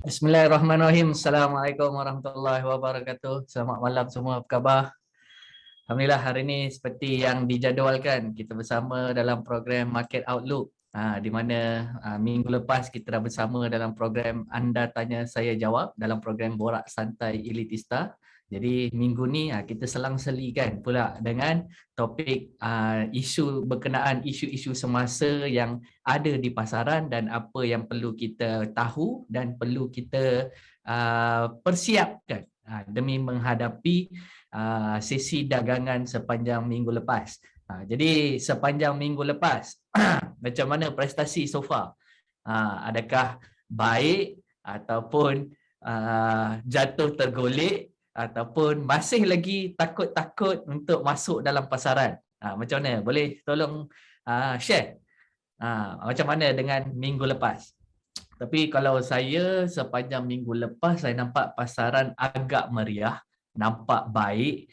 Bismillahirrahmanirrahim. Assalamualaikum warahmatullahi wabarakatuh. Selamat malam semua, apa khabar? Alhamdulillah hari ini seperti yang dijadualkan, kita bersama dalam program Market Outlook. Di mana minggu lepas kita dah bersama dalam program Anda Tanya Saya Jawab dalam program Borak Santai Elitista. Jadi minggu ni kita selang-selikan pula dengan topik isu berkenaan isu-isu semasa yang ada di pasaran dan apa yang perlu kita tahu dan perlu kita persiapkan demi menghadapi sesi dagangan sepanjang minggu lepas. Jadi sepanjang minggu lepas macam mana prestasi so far? Adakah baik ataupun jatuh tergolek ataupun masih lagi takut-takut untuk masuk dalam pasaran? Macam mana? Boleh tolong share macam mana dengan minggu lepas? Tapi kalau saya sepanjang minggu lepas, saya nampak pasaran agak meriah, nampak baik.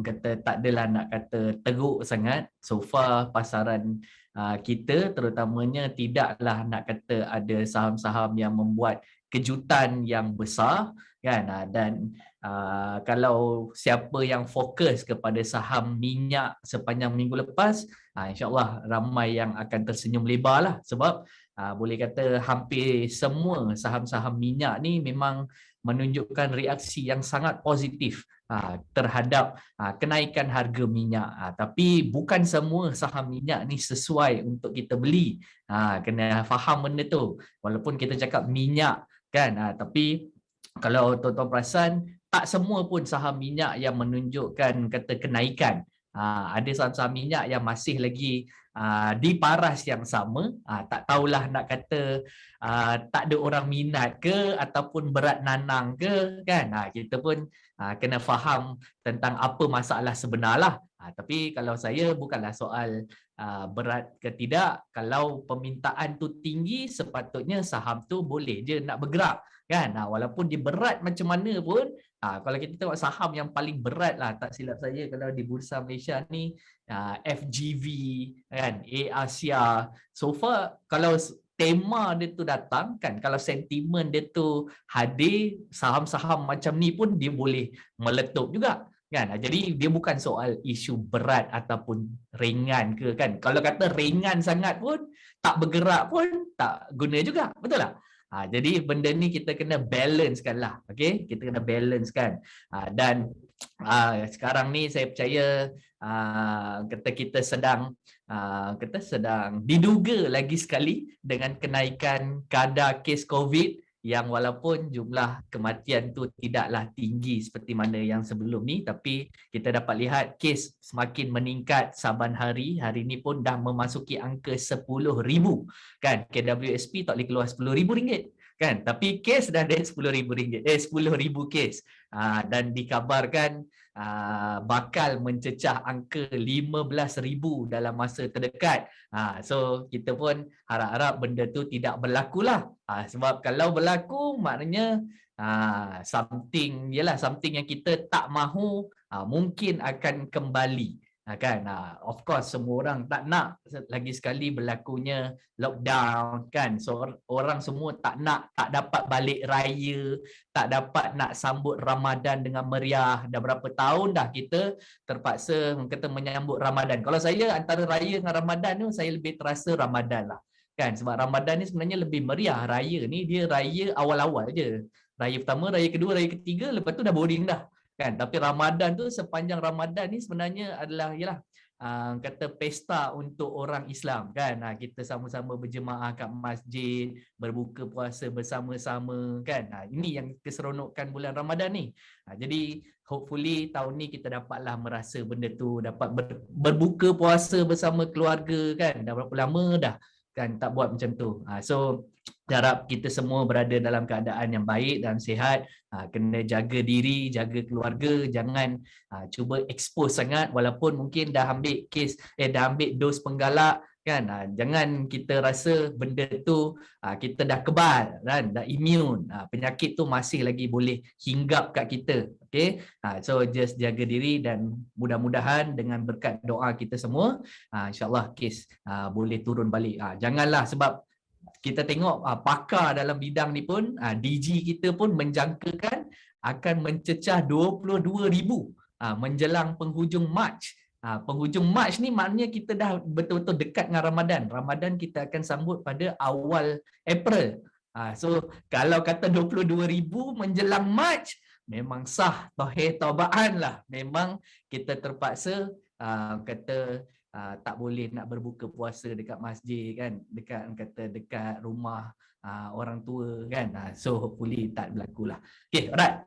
Kata tak adalah nak kata teruk sangat. So far pasaran kita terutamanya tidaklah nak kata ada saham-saham yang membuat kejutan yang besar, kan? Dan kalau siapa yang fokus kepada saham minyak sepanjang minggu lepas, insya-Allah ramai yang akan tersenyum lebar lah, sebab boleh kata hampir semua saham-saham minyak ni memang menunjukkan reaksi yang sangat positif terhadap kenaikan harga minyak. Tapi bukan semua saham minyak ni sesuai untuk kita beli. Kena faham benda tu. Walaupun kita cakap minyak, kan, tapi kalau tuan-tuan perasan, tak semua pun saham minyak yang menunjukkan kata kenaikan. Ada saham-saham minyak yang masih lagi di paras yang sama. Tak tahulah nak kata tak ada orang minat ke ataupun berat nanang ke, kan? Kita pun kena faham tentang apa masalah sebenarlah. Tapi kalau saya bukanlah soal berat ke tidak. Kalau permintaan tu tinggi, sepatutnya saham tu boleh je nak bergerak, kan? Walaupun dia berat macam mana pun, kalau kita tengok saham yang paling berat lah, tak silap saya kalau di Bursa Malaysia ni, FGV, kan, Asia. So far kalau tema dia tu datang, kan, kalau sentimen dia tu hadir, saham-saham macam ni pun dia boleh meletup juga, kan? Jadi dia bukan soal isu berat ataupun ringan ke, kan? Kalau kata ringan sangat pun, tak bergerak pun tak guna juga, betul tak? Jadi benda ni kita kena balancekan lah, okay? Kita kena balancekan. Dan sekarang ni saya percaya kata kita sedang diduga lagi sekali dengan kenaikan kadar kes COVID, yang walaupun jumlah kematian tu tidaklah tinggi seperti mana yang sebelum ni, tapi kita dapat lihat kes semakin meningkat saban hari. Hari ni pun dah memasuki angka 10,000, kan? KWSP tak boleh keluar RM10,000, kan? Tapi kes dah ada RM10,000, 10,000 kes. Dan dikabarkan bakal mencecah angka 15,000 dalam masa terdekat. So kita pun harap-harap benda tu tidak berlakulah. Sebab kalau berlaku maknanya something yang kita tak mahu mungkin akan kembali, kan? Of course semua orang tak nak lagi sekali berlakunya lockdown, kan? So orang semua tak dapat balik raya, tak dapat nak sambut Ramadan dengan meriah. Dah berapa tahun dah kita terpaksa kata menyambut Ramadan. Kalau saya antara raya dengan Ramadan tu, saya lebih terasa Ramadan lah, kan? Sebab Ramadan ni sebenarnya lebih meriah. Raya ni dia raya awal-awal je. Raya pertama, raya kedua, raya ketiga, lepas tu dah boring dah, kan? Tapi Ramadan tu, sepanjang Ramadan ni sebenarnya adalah kata pesta untuk orang Islam, kan? Kita sama-sama berjemaah kat masjid, berbuka puasa bersama-sama, kan? Ini yang keseronokan bulan Ramadan ni. Jadi hopefully tahun ni kita dapatlah merasa benda tu, dapat berbuka puasa bersama keluarga, kan? Dah berapa lama dah, kan, tak buat macam tu. So Harap kita semua berada dalam keadaan yang baik dan sihat. Kena jaga diri, jaga keluarga, jangan cuba expose sangat walaupun mungkin dah ambil dah ambil dos penggalak kan. Jangan kita rasa benda tu kita dah kebal kan, dah immune. Penyakit tu masih lagi boleh hinggap kat kita. Okay, so just jaga diri dan mudah-mudahan dengan berkat doa kita semua, insyaAllah kes boleh turun balik. Janganlah, sebab kita tengok pakar dalam bidang ni pun, DG kita pun menjangkakan akan mencecah 22,000 menjelang penghujung Mac. Penghujung Mac ni maknanya kita dah betul-betul dekat dengan Ramadan. Ramadan kita akan sambut pada awal April. So kalau kata 22,000 menjelang Mac, memang sah toheh taubaan lah. Memang kita terpaksa kata tak boleh nak berbuka puasa dekat masjid kan, dekat rumah orang tua kan. So hopefully tak berlaku lah. Okay, alright.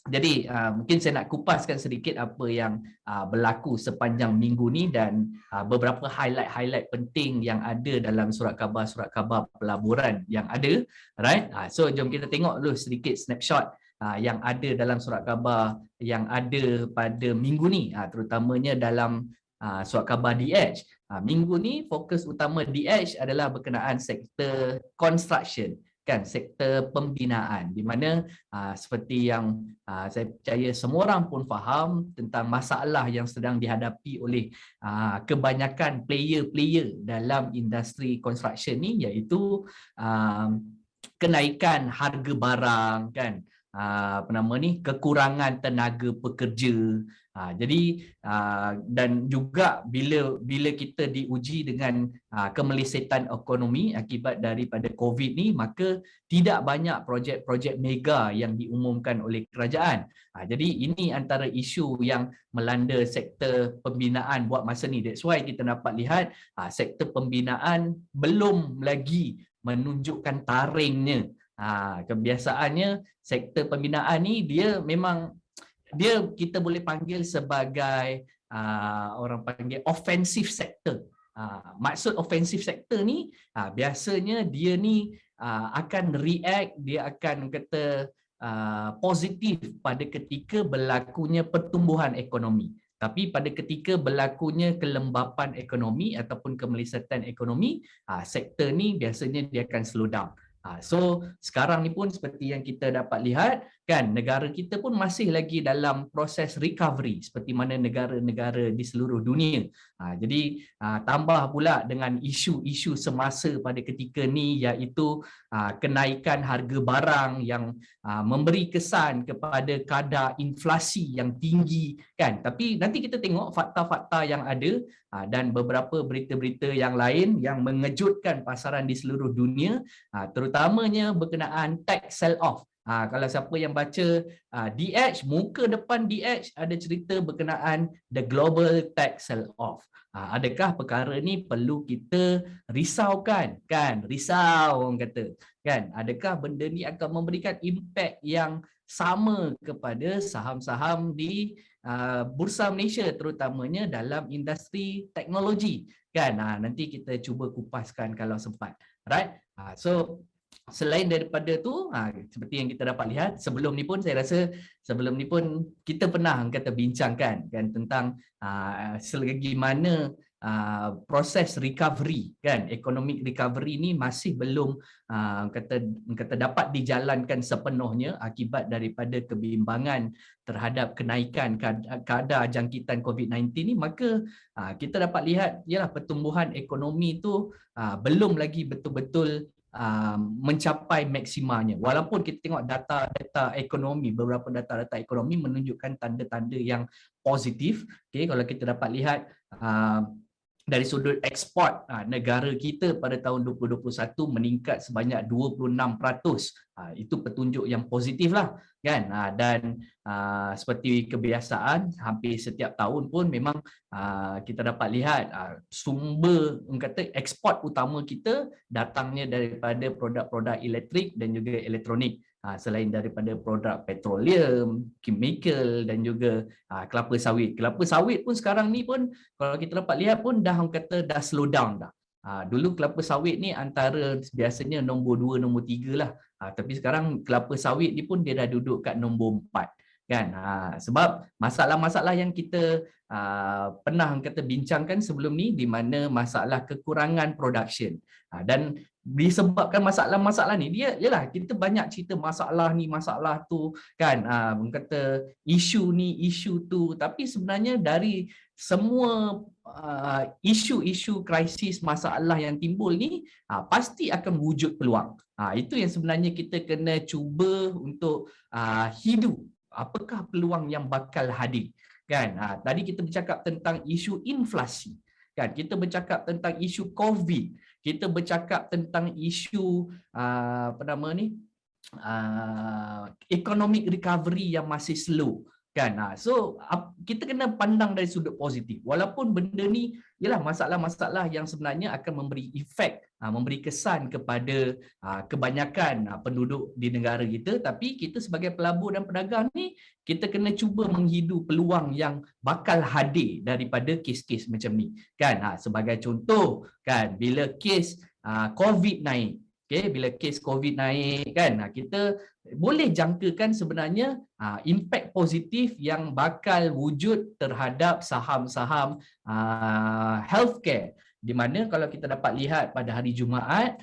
Jadi mungkin saya nak kupaskan sedikit apa yang berlaku sepanjang minggu ni dan beberapa highlight penting yang ada dalam surat khabar pelaburan yang ada. Right? So jom kita tengok dulu sedikit snapshot yang ada dalam surat khabar yang ada pada minggu ni, terutamanya dalam surat khabar DH. Minggu ni fokus utama DH adalah berkenaan sektor construction kan, sektor pembinaan, di mana seperti yang saya percaya semua orang pun faham tentang masalah yang sedang dihadapi oleh kebanyakan player-player dalam industri construction ni, iaitu kenaikan harga barang kan, kekurangan tenaga pekerja. Jadi dan juga bila kita diuji dengan kemelesetan ekonomi akibat daripada COVID ni, maka tidak banyak projek-projek mega yang diumumkan oleh kerajaan. Jadi ini antara isu yang melanda sektor pembinaan buat masa ni. That's why kita dapat lihat sektor pembinaan belum lagi menunjukkan taringnya. Kebiasaannya sektor pembinaan ni dia memang kita boleh panggil sebagai orang panggil offensive sector. Maksud offensive sector ni biasanya dia ni akan react, dia akan kata positif pada ketika berlakunya pertumbuhan ekonomi. Tapi pada ketika berlakunya kelembapan ekonomi ataupun kemelesetan ekonomi, sektor ni biasanya dia akan slow down. So sekarang ni pun seperti yang kita dapat lihat kan, negara kita pun masih lagi dalam proses recovery seperti mana negara-negara di seluruh dunia. Jadi tambah pula dengan isu-isu semasa pada ketika ni, iaitu kenaikan harga barang yang memberi kesan kepada kadar inflasi yang tinggi kan. Tapi nanti kita tengok fakta-fakta yang ada dan beberapa berita-berita yang lain yang mengejutkan pasaran di seluruh dunia, terutamanya berkenaan tax sell-off. Kalau siapa yang baca DH, muka depan DH ada cerita berkenaan the global tax sell-off. Adakah perkara ni perlu kita risaukan kan? Risau orang kata kan? Adakah benda ni akan memberikan impak yang sama kepada saham-saham di Bursa Malaysia, terutamanya dalam industri teknologi kan? Nanti kita cuba kupaskan kalau sempat. Right? So selain daripada tu, seperti yang kita dapat lihat sebelum ni pun, saya rasa sebelum ni pun kita pernah kata bincangkan kan tentang selagi mana proses recovery kan, economic recovery ni masih belum kata dapat dijalankan sepenuhnya akibat daripada kebimbangan terhadap kenaikan kadar jangkitan COVID-19 ni. Maka kita dapat lihat ialah pertumbuhan ekonomi tu belum lagi betul-betul mencapai maksimanya. Walaupun kita tengok data-data ekonomi, beberapa data-data ekonomi menunjukkan tanda-tanda yang positif. Okay, kalau kita dapat lihat dari sudut ekspor, negara kita pada tahun 2021 meningkat sebanyak 26%. Itu petunjuk yang positif lah kan. Dan seperti kebiasaan hampir setiap tahun pun memang kita dapat lihat sumber kata ekspor utama kita datangnya daripada produk-produk elektrik dan juga elektronik. Selain daripada produk petroleum, chemical dan juga kelapa sawit. Kelapa sawit pun sekarang ni pun kalau kita dapat lihat pun dah slow down dah. Dulu kelapa sawit ni antara biasanya nombor 2, nombor 3 lah. Tapi sekarang kelapa sawit ni pun dia dah duduk kat nombor 4 kan. Sebab masalah-masalah yang kita pernah kata bincangkan sebelum ni, di mana masalah kekurangan production. Dan disebabkan masalah-masalah ni, dia yalah kita banyak cerita masalah ni masalah tu kan, kata isu ni isu tu, tapi sebenarnya dari semua isu-isu krisis masalah yang timbul ni pasti akan wujud peluang. Itu yang sebenarnya kita kena cuba untuk hidup apakah peluang yang bakal hadir kan. Tadi kita bercakap tentang isu inflasi kan, kita bercakap tentang isu COVID, kita bercakap tentang isu apa nama ni, economic recovery yang masih slow kan. So kita kena pandang dari sudut positif, walaupun benda ni ialah masalah-masalah yang sebenarnya akan memberi efek, memberi kesan kepada kebanyakan penduduk di negara kita, tapi kita sebagai pelabur dan pedagang ni kita kena cuba menghidu peluang yang bakal hadir daripada kes-kes macam ni kan. Sebagai contoh kan, bila kes COVID naik, bila kes COVID naik kan, kita boleh jangkakan sebenarnya impak positif yang bakal wujud terhadap saham-saham healthcare, di mana kalau kita dapat lihat pada hari Jumaat,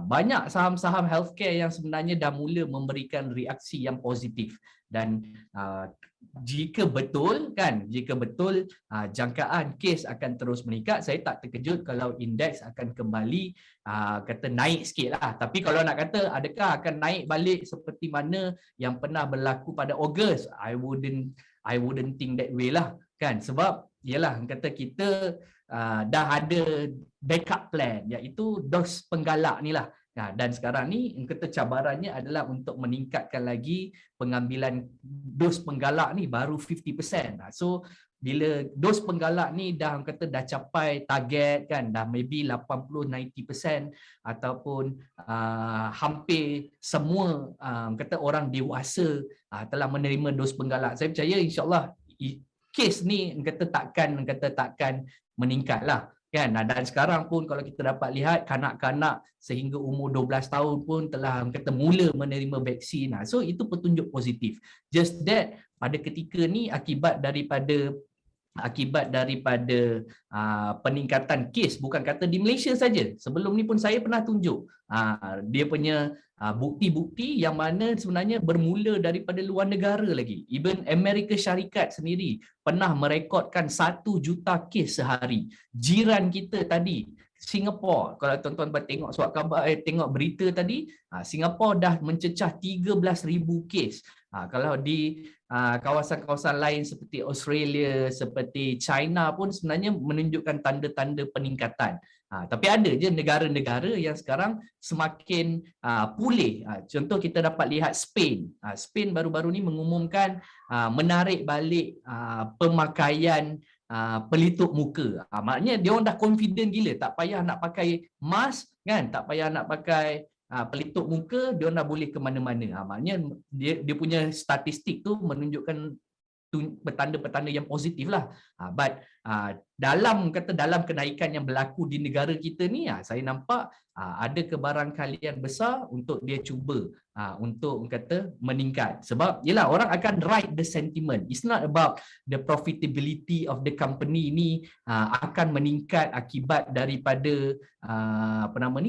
banyak saham-saham healthcare yang sebenarnya dah mula memberikan reaksi yang positif. Dan jika betul kan, jika betul jangkaan kes akan terus meningkat, saya tak terkejut kalau indeks akan kembali kata naik sikit lah. Tapi kalau nak kata adakah akan naik balik seperti mana yang pernah berlaku pada Ogos, I wouldn't think that way lah kan. Sebab yalah kata kita dah ada backup plan, iaitu dos penggalak ni lah. Dan sekarang ni kata cabarannya adalah untuk meningkatkan lagi pengambilan dos penggalak ni baru 50%. So bila dos penggalak ni dah capai target kan, dah maybe 80-90% ataupun hampir semua kata orang dewasa telah menerima dos penggalak, saya percaya insya-Allah kes ni takkan meningkat lah kan. Dan sekarang pun kalau kita dapat lihat kanak-kanak sehingga umur 12 tahun pun telah mula menerima vaksin. So itu petunjuk positif. Just that pada ketika ni akibat daripada peningkatan kes, bukan kata di Malaysia saja. Sebelum ni pun saya pernah tunjuk dia punya bukti-bukti yang mana sebenarnya bermula daripada luar negara lagi. Even Amerika Syarikat sendiri pernah merekodkan 1 juta kes sehari. Jiran kita tadi, Singapura, kalau tuan-tuan tengok surat khabar, tengok berita tadi, Singapura dah mencecah 13,000 kes. Kalau di kawasan-kawasan lain seperti Australia, seperti China pun sebenarnya menunjukkan tanda-tanda peningkatan. Tapi ada je negara-negara yang sekarang semakin pulih. Contoh kita dapat lihat Spain. Spain baru-baru ni mengumumkan menarik balik pemakaian pelitup muka. Maknanya dia orang dah confident gila, tak payah nak pakai mask kan, tak payah nak pakai pelitup muka, dia orang dah boleh ke mana-mana. Maknanya dia punya statistik tu menunjukkan petanda-petanda yang positif lah. But dalam kenaikan yang berlaku di negara kita ni, saya nampak ada kebarangkalian besar untuk dia cuba untuk meningkat. Sebab yelah, orang akan ride the sentiment. It's not about the profitability of the company ni akan meningkat akibat daripada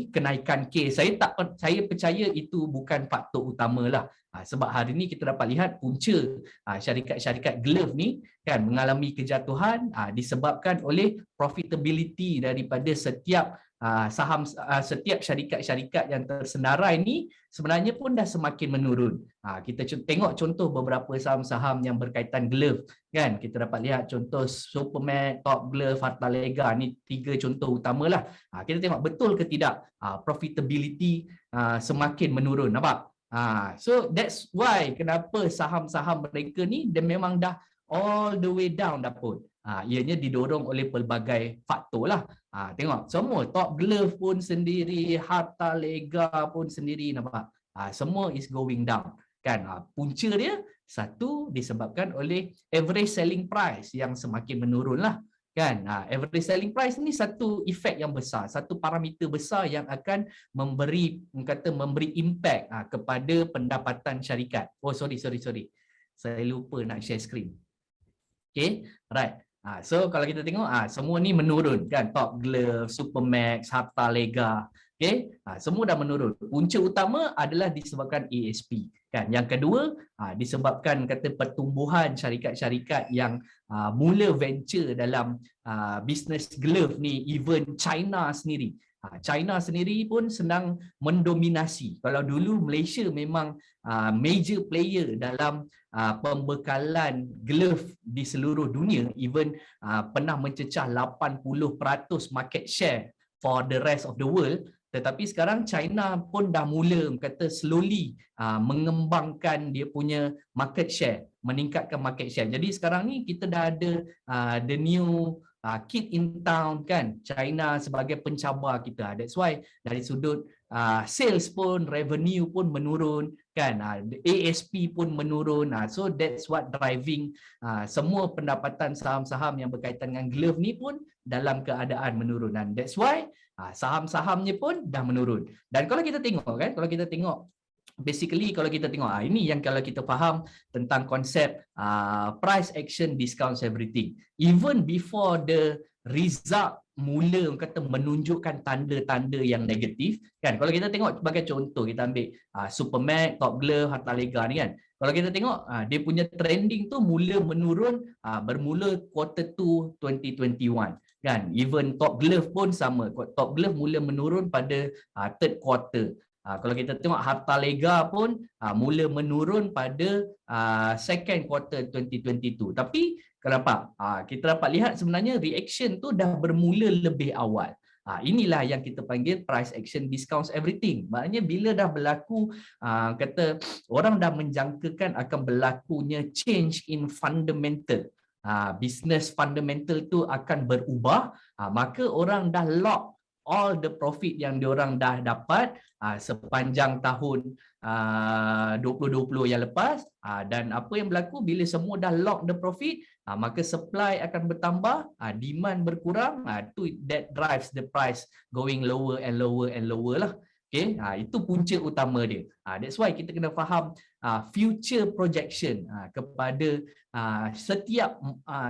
kenaikan kes. Saya percaya itu bukan faktor utama lah. Sebab hari ni kita dapat lihat punca syarikat-syarikat glove ni kan mengalami kejatuhan disebabkan oleh profitability daripada setiap saham, setiap syarikat-syarikat yang tersenarai ni sebenarnya pun dah semakin menurun. Kita tengok contoh beberapa saham-saham yang berkaitan glove kan. Kita dapat lihat contoh Supermat, Top Glove, Hartalega, ni 3 contoh utamalah. Kita tengok betul ke tidak profitability semakin menurun, nampak? So that's why kenapa saham-saham mereka ni dia memang dah all the way down dah pun. Ianya didorong oleh pelbagai faktor lah. Tengok semua, Top Glove pun sendiri, Hartalega pun sendiri, nampak? Semua is going down kan. Punca dia satu disebabkan oleh average selling price yang semakin menurun lah. kan. Average selling price ni satu efek yang besar, satu parameter besar yang akan memberi impact kepada pendapatan syarikat. Oh sorry, saya lupa nak share screen. Okay, right. So kalau kita tengok semua ni menurun kan, Top Glove, Supermax, Hartalega, okay, semua dah menurun. Punca utama adalah disebabkan ASP kan. Yang kedua disebabkan pertumbuhan syarikat-syarikat yang mula venture dalam business glove ni. Even China sendiri, China sendiri pun senang mendominasi. Kalau dulu Malaysia memang major player dalam pembekalan glove di seluruh dunia, even pernah mencecah 80% market share for the rest of the world. Tetapi sekarang China pun dah mula slowly mengembangkan dia punya market share, meningkatkan market share. Jadi sekarang ni kita dah ada the new kid in town kan, China sebagai pencabar kita. That's why dari sudut sales pun, revenue pun menurun kan, ASP pun menurun. So that's what driving semua pendapatan saham-saham yang berkaitan dengan glove ni pun dalam keadaan menurun. Dan that's why saham-sahamnya pun dah menurun. Dan kalau kita tengok kan, basically kalau kita tengok ini yang kalau kita faham tentang konsep price action discounts everything. Even before the result mula menunjukkan tanda-tanda yang negatif kan. Kalau kita tengok sebagai contoh, kita ambil Supermax, Top Glove, Hartalega ni kan. Kalau kita tengok dia punya trending tu mula menurun bermula quarter 2 2021 kan. Even Top Glove pun sama. Top Glove mula menurun pada third quarter. Kalau kita tengok Hartalega pun mula menurun pada second quarter 2022. Tapi kenapa? Kita dapat lihat sebenarnya reaction tu dah bermula lebih awal. Inilah yang kita panggil price action discounts everything. Maknanya bila dah berlaku, orang dah menjangkakan akan berlakunya change in fundamental. Business fundamental tu akan berubah, maka orang dah lock all the profit yang diorang dah dapat sepanjang tahun 2020 yang lepas. Dan apa yang berlaku bila semua dah lock the profit, maka supply akan bertambah, demand berkurang, that drives the price going lower and lower and lower lah. Okay, itu punca utama dia. That's why kita kena faham future projection kepada setiap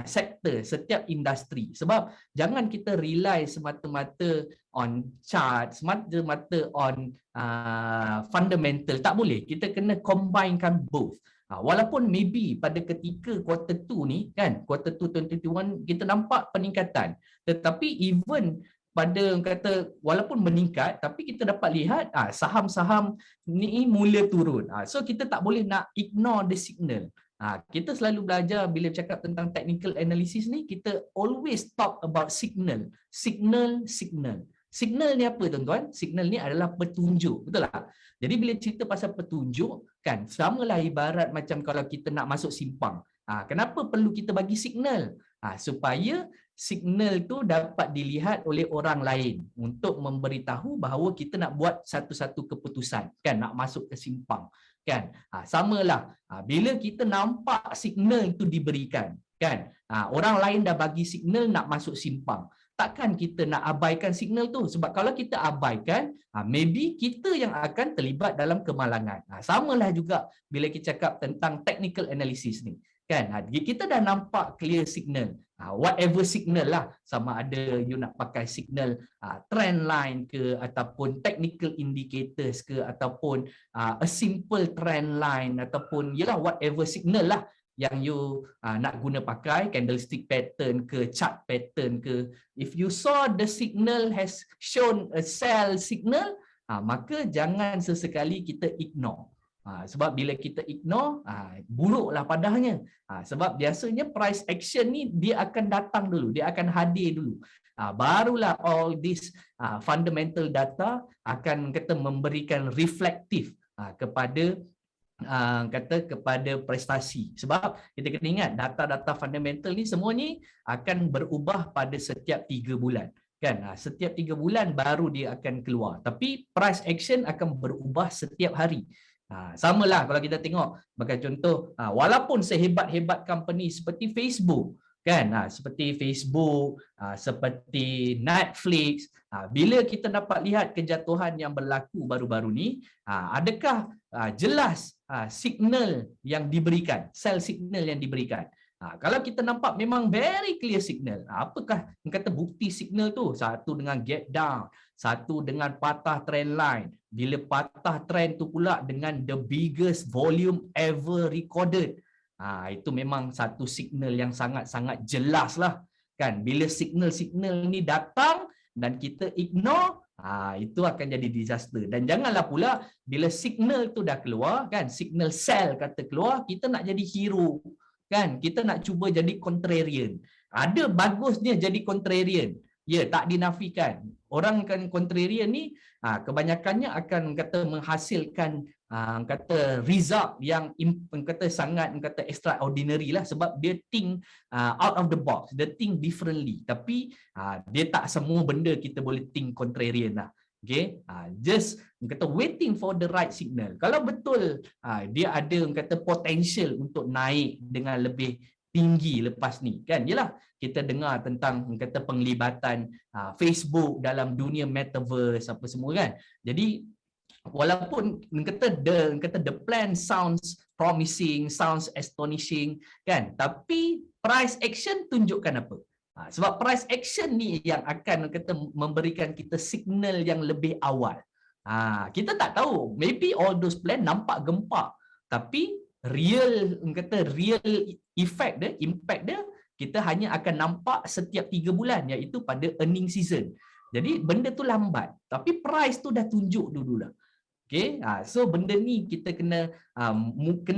sektor, setiap industri. Sebab jangan kita rely semata-mata on chart, semata-mata on fundamental. Tak boleh. Kita kena combinekan both. Walaupun maybe pada ketika quarter 2 ni kan, quarter 2 2021 kita nampak peningkatan. Tetapi even pada walaupun meningkat, tapi kita dapat lihat saham-saham ni mula turun. So kita tak boleh nak ignore the signal. Kita selalu belajar bila cakap tentang technical analysis ni, kita always talk about signal. Signal ni apa tuan-tuan? Signal ni adalah petunjuk, betul tak? Jadi bila cerita pasal petunjuk kan, samalah ibarat macam kalau kita nak masuk simpang. Kenapa perlu kita bagi signal? Supaya signal tu dapat dilihat oleh orang lain untuk memberitahu bahawa kita nak buat satu-satu keputusan kan, nak masuk ke simpang kan. Samalah bila kita nampak signal tu diberikan kan, orang lain dah bagi signal nak masuk simpang, takkan kita nak abaikan signal tu? Sebab kalau kita abaikan, maybe kita yang akan terlibat dalam kemalangan. Samalah juga bila kita cakap tentang technical analysis ni kan, kita dah nampak clear signal, whatever signal lah, sama ada you nak pakai signal trend line ke, ataupun technical indicators ke, ataupun a simple trend line, ataupun yalah whatever signal lah yang you nak guna pakai, candlestick pattern ke, chart pattern ke. If you saw the signal has shown a sell signal, maka jangan sesekali kita ignore. Sebab bila kita ignore, buruklah padahnya. Sebab biasanya price action ni dia akan datang dulu, dia akan hadir dulu. Barulah all this fundamental data akan memberikan reflektif kepada kepada prestasi. Sebab kita kena ingat data-data fundamental ni semua ni akan berubah pada setiap 3 bulan. Kan, setiap 3 bulan baru dia akan keluar. Tapi price action akan berubah setiap hari. Samalah kalau kita tengok, bagi contoh, walaupun sehebat-hebat company seperti Facebook, kan, seperti Facebook, seperti Netflix. Bila kita dapat lihat kejatuhan yang berlaku baru-baru ni, adakah jelas signal yang diberikan, sell signal yang diberikan? Kalau kita nampak memang very clear signal, apakah kata bukti signal tu? Satu dengan gap down, satu dengan patah trend line. Bila patah trend tu pula dengan the biggest volume ever recorded, itu memang satu signal yang sangat-sangat jelas lah, kan. Bila signal-signal ni datang dan kita ignore, itu akan jadi disaster. Dan janganlah pula bila signal tu dah keluar, kan, signal sell kata keluar, kita nak jadi hero, kan, kita nak cuba jadi contrarian. Ada bagusnya jadi contrarian, ya, tak dinafikan. Orang kan contrarian ni kebanyakannya akan kata menghasilkan kata result yang kata sangat kata extraordinary lah, sebab dia think out of the box, dia think differently. Tapi dia tak semua benda kita boleh think contrarian lah. Okay, just kata waiting for the right signal. Kalau betul dia ada kata potential untuk naik dengan lebih tinggi lepas ni, kan, yelah kita dengar tentang kata penglibatan Facebook dalam dunia metaverse apa semua, kan. Jadi walaupun kata the plan sounds promising, sounds astonishing, kan, tapi price action tunjukkan apa? Sebab price action ni yang akan kata memberikan kita signal yang lebih awal. Kita tak tahu, maybe all those plan nampak gempak, tapi real effect dia, impact dia, kita hanya akan nampak setiap 3 bulan, iaitu pada earning season. Jadi benda tu lambat, tapi price tu dah tunjuk dulu lah. Okay, so benda ni kita kena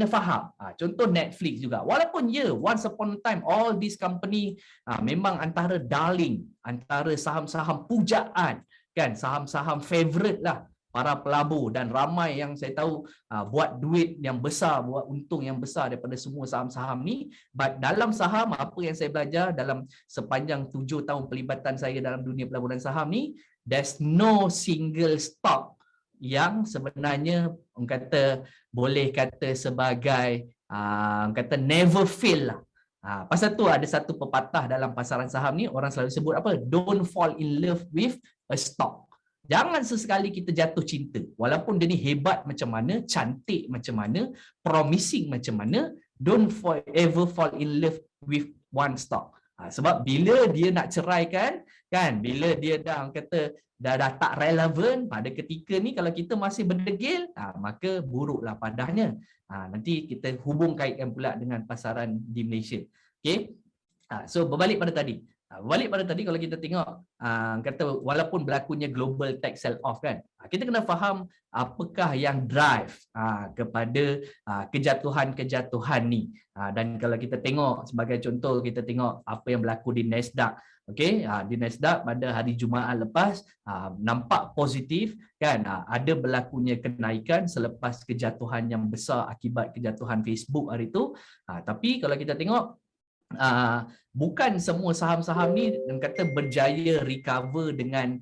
faham. Contoh Netflix juga. Walaupun once upon a time all this company memang antara darling, antara saham-saham pujaan, kan, saham-saham favorite lah para pelabur, dan ramai yang saya tahu buat duit yang besar, buat untung yang besar daripada semua saham-saham ni. But dalam saham, apa yang saya belajar dalam sepanjang 7 tahun pelibatan saya dalam dunia pelaburan saham ni, there's no single stock yang sebenarnya kata boleh kata sebagai kata never fail lah. Pasal tu ada satu pepatah dalam pasaran saham ni, orang selalu sebut apa? Don't fall in love with a stock. Jangan sesekali kita jatuh cinta, walaupun dia ni hebat macam mana, cantik macam mana, promising macam mana, don't ever fall in love with one stock. Sebab bila dia nak ceraikan, kan, bila dia dah kata dah tak relevan pada ketika ni, kalau kita masih berdegil, maka buruklah padahnya. Nanti kita hubung kaitkan pula dengan pasaran di Malaysia. Okay, so berbalik pada tadi. Kalau kita tengok kata walaupun berlakunya global tech sell off, kan, kita kena faham apakah yang drive kepada kejatuhan-kejatuhan ni. Dan kalau kita tengok sebagai contoh, kita tengok apa yang berlaku di Nasdaq. Okey, di Nasdaq pada hari Jumaat lepas nampak positif, kan, ada berlakunya kenaikan selepas kejatuhan yang besar akibat kejatuhan Facebook hari itu. Tapi kalau kita tengok bukan semua saham-saham ni kata berjaya recover dengan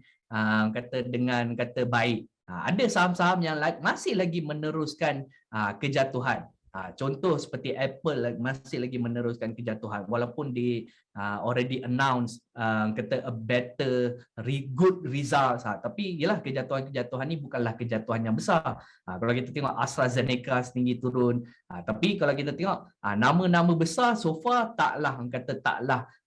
kata baik. Ada saham-saham yang masih lagi meneruskan kejatuhan. Contoh seperti Apple masih lagi meneruskan kejatuhan walaupun di already announce kata a better good results, tapi yalah kejatuhan-kejatuhan ni bukanlah kejatuhan yang besar. Kalau kita tengok AstraZeneca tinggi turun, tapi kalau kita tengok nama-nama besar so far taklah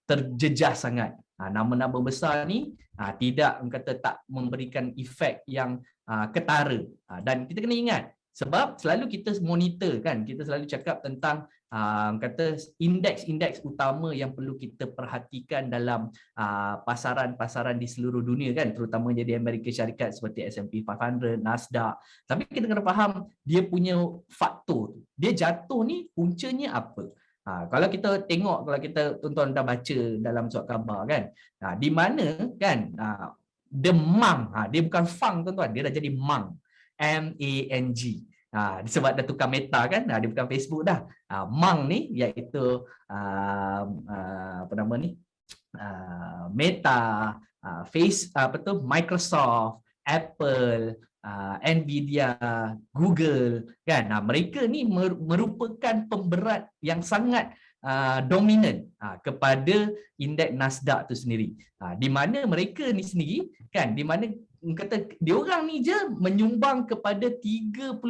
terjejas sangat. Nama-nama besar ni tidak tak memberikan efek yang ketara. Dan kita kena ingat, sebab selalu kita monitor, kan, kita selalu cakap tentang kata indeks-indeks utama yang perlu kita perhatikan dalam pasaran-pasaran di seluruh dunia, kan, terutamanya di Amerika Syarikat seperti S&P 500, Nasdaq. Tapi kita kena faham dia punya faktor. Dia jatuh ni puncanya apa? Kalau kita tengok, kalau kita tuan-tuan dah baca dalam surat khabar, kan, di mana, kan, the mang, dia bukan fang, tuan-tuan, dia dah jadi mang. M-A-N-G. Sebab dah tukar Meta, kan, dia bukan Facebook dah. Mang ni iaitu apa nama ni, Meta, Microsoft, Apple, Nvidia, Google, kan. Mereka ni merupakan pemberat yang sangat dominan kepada indeks Nasdaq tu sendiri. Di mana mereka ni sendiri kan, di mana kata diorang ni je menyumbang kepada 34%.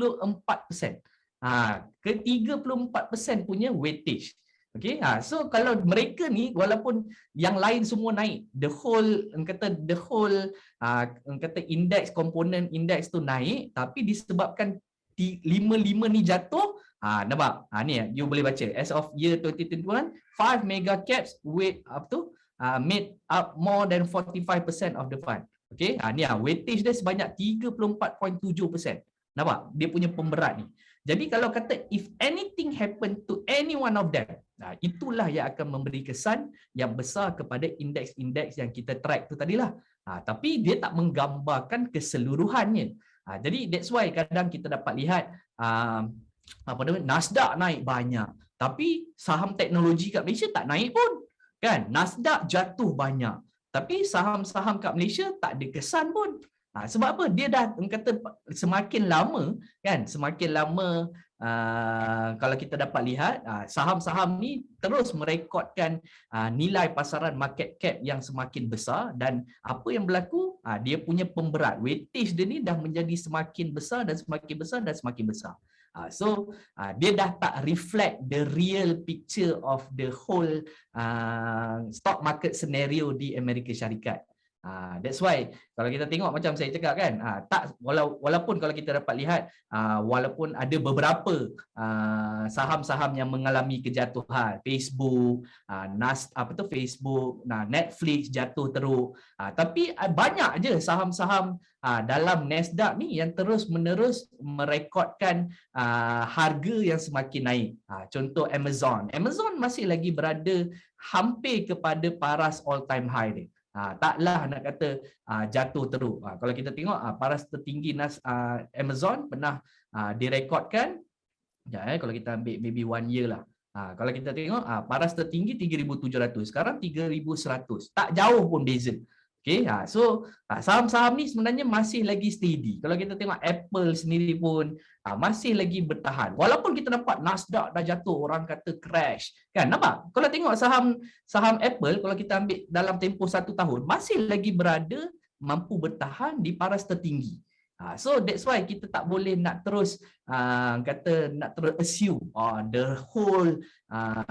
Ke 34% punya weightage. Okay, so kalau mereka ni walaupun yang lain semua naik, the whole indeks, komponen indeks tu naik, tapi disebabkan 55 ni jatuh, nampak? Ni you boleh baca as of year 2021, 5 mega caps weight up to made up more than 45% of the fund. Okay, ni weightage dia sebanyak 34.7%. Nampak? Dia punya pemberat ni. Jadi kalau kata if anything happen to any one of them, itulah yang akan memberi kesan yang besar kepada indeks-indeks yang kita track tu tadilah. Tapi dia tak menggambarkan keseluruhannya. Jadi that's why kadang kita dapat lihat Nasdaq naik banyak, tapi saham teknologi kat Malaysia tak naik pun. Kan? Nasdaq jatuh banyak, tapi saham-saham kat Malaysia tak ada kesan pun. Sebab apa? Dia dah kata semakin lama kan, semakin lama kalau kita dapat lihat saham-saham ni terus merekodkan nilai pasaran market cap yang semakin besar, dan apa yang berlaku? Dia punya pemberat, weightage dia ni dah menjadi semakin besar dan semakin besar dan semakin besar. So dia dah tak reflect the real picture of the whole stock market scenario di Amerika Syarikat. That's why kalau kita tengok macam saya cakap kan, tak walaupun kalau kita dapat lihat walaupun ada beberapa saham-saham yang mengalami kejatuhan, Facebook, Facebook, Netflix jatuh teruk, tapi banyak je saham-saham dalam Nasdaq ni yang terus-menerus merekodkan harga yang semakin naik. Contoh Amazon masih lagi berada hampir kepada paras all time high dia. Taklah nak kata jatuh teruk. Kalau kita tengok paras tertinggi Amazon pernah direkodkan, kalau kita ambil maybe 1 year lah. Kalau kita tengok paras tertinggi 3,700, sekarang 3,100. Tak jauh pun beza. Okay, so saham-saham ni sebenarnya masih lagi steady. Kalau kita tengok Apple sendiri pun masih lagi bertahan. Walaupun kita nampak Nasdaq dah jatuh, orang kata crash. Kan, nampak? Kalau tengok saham Apple, kalau kita ambil dalam tempoh 1 tahun, masih lagi berada mampu bertahan di paras tertinggi. So that's why kita tak boleh nak terus assume the whole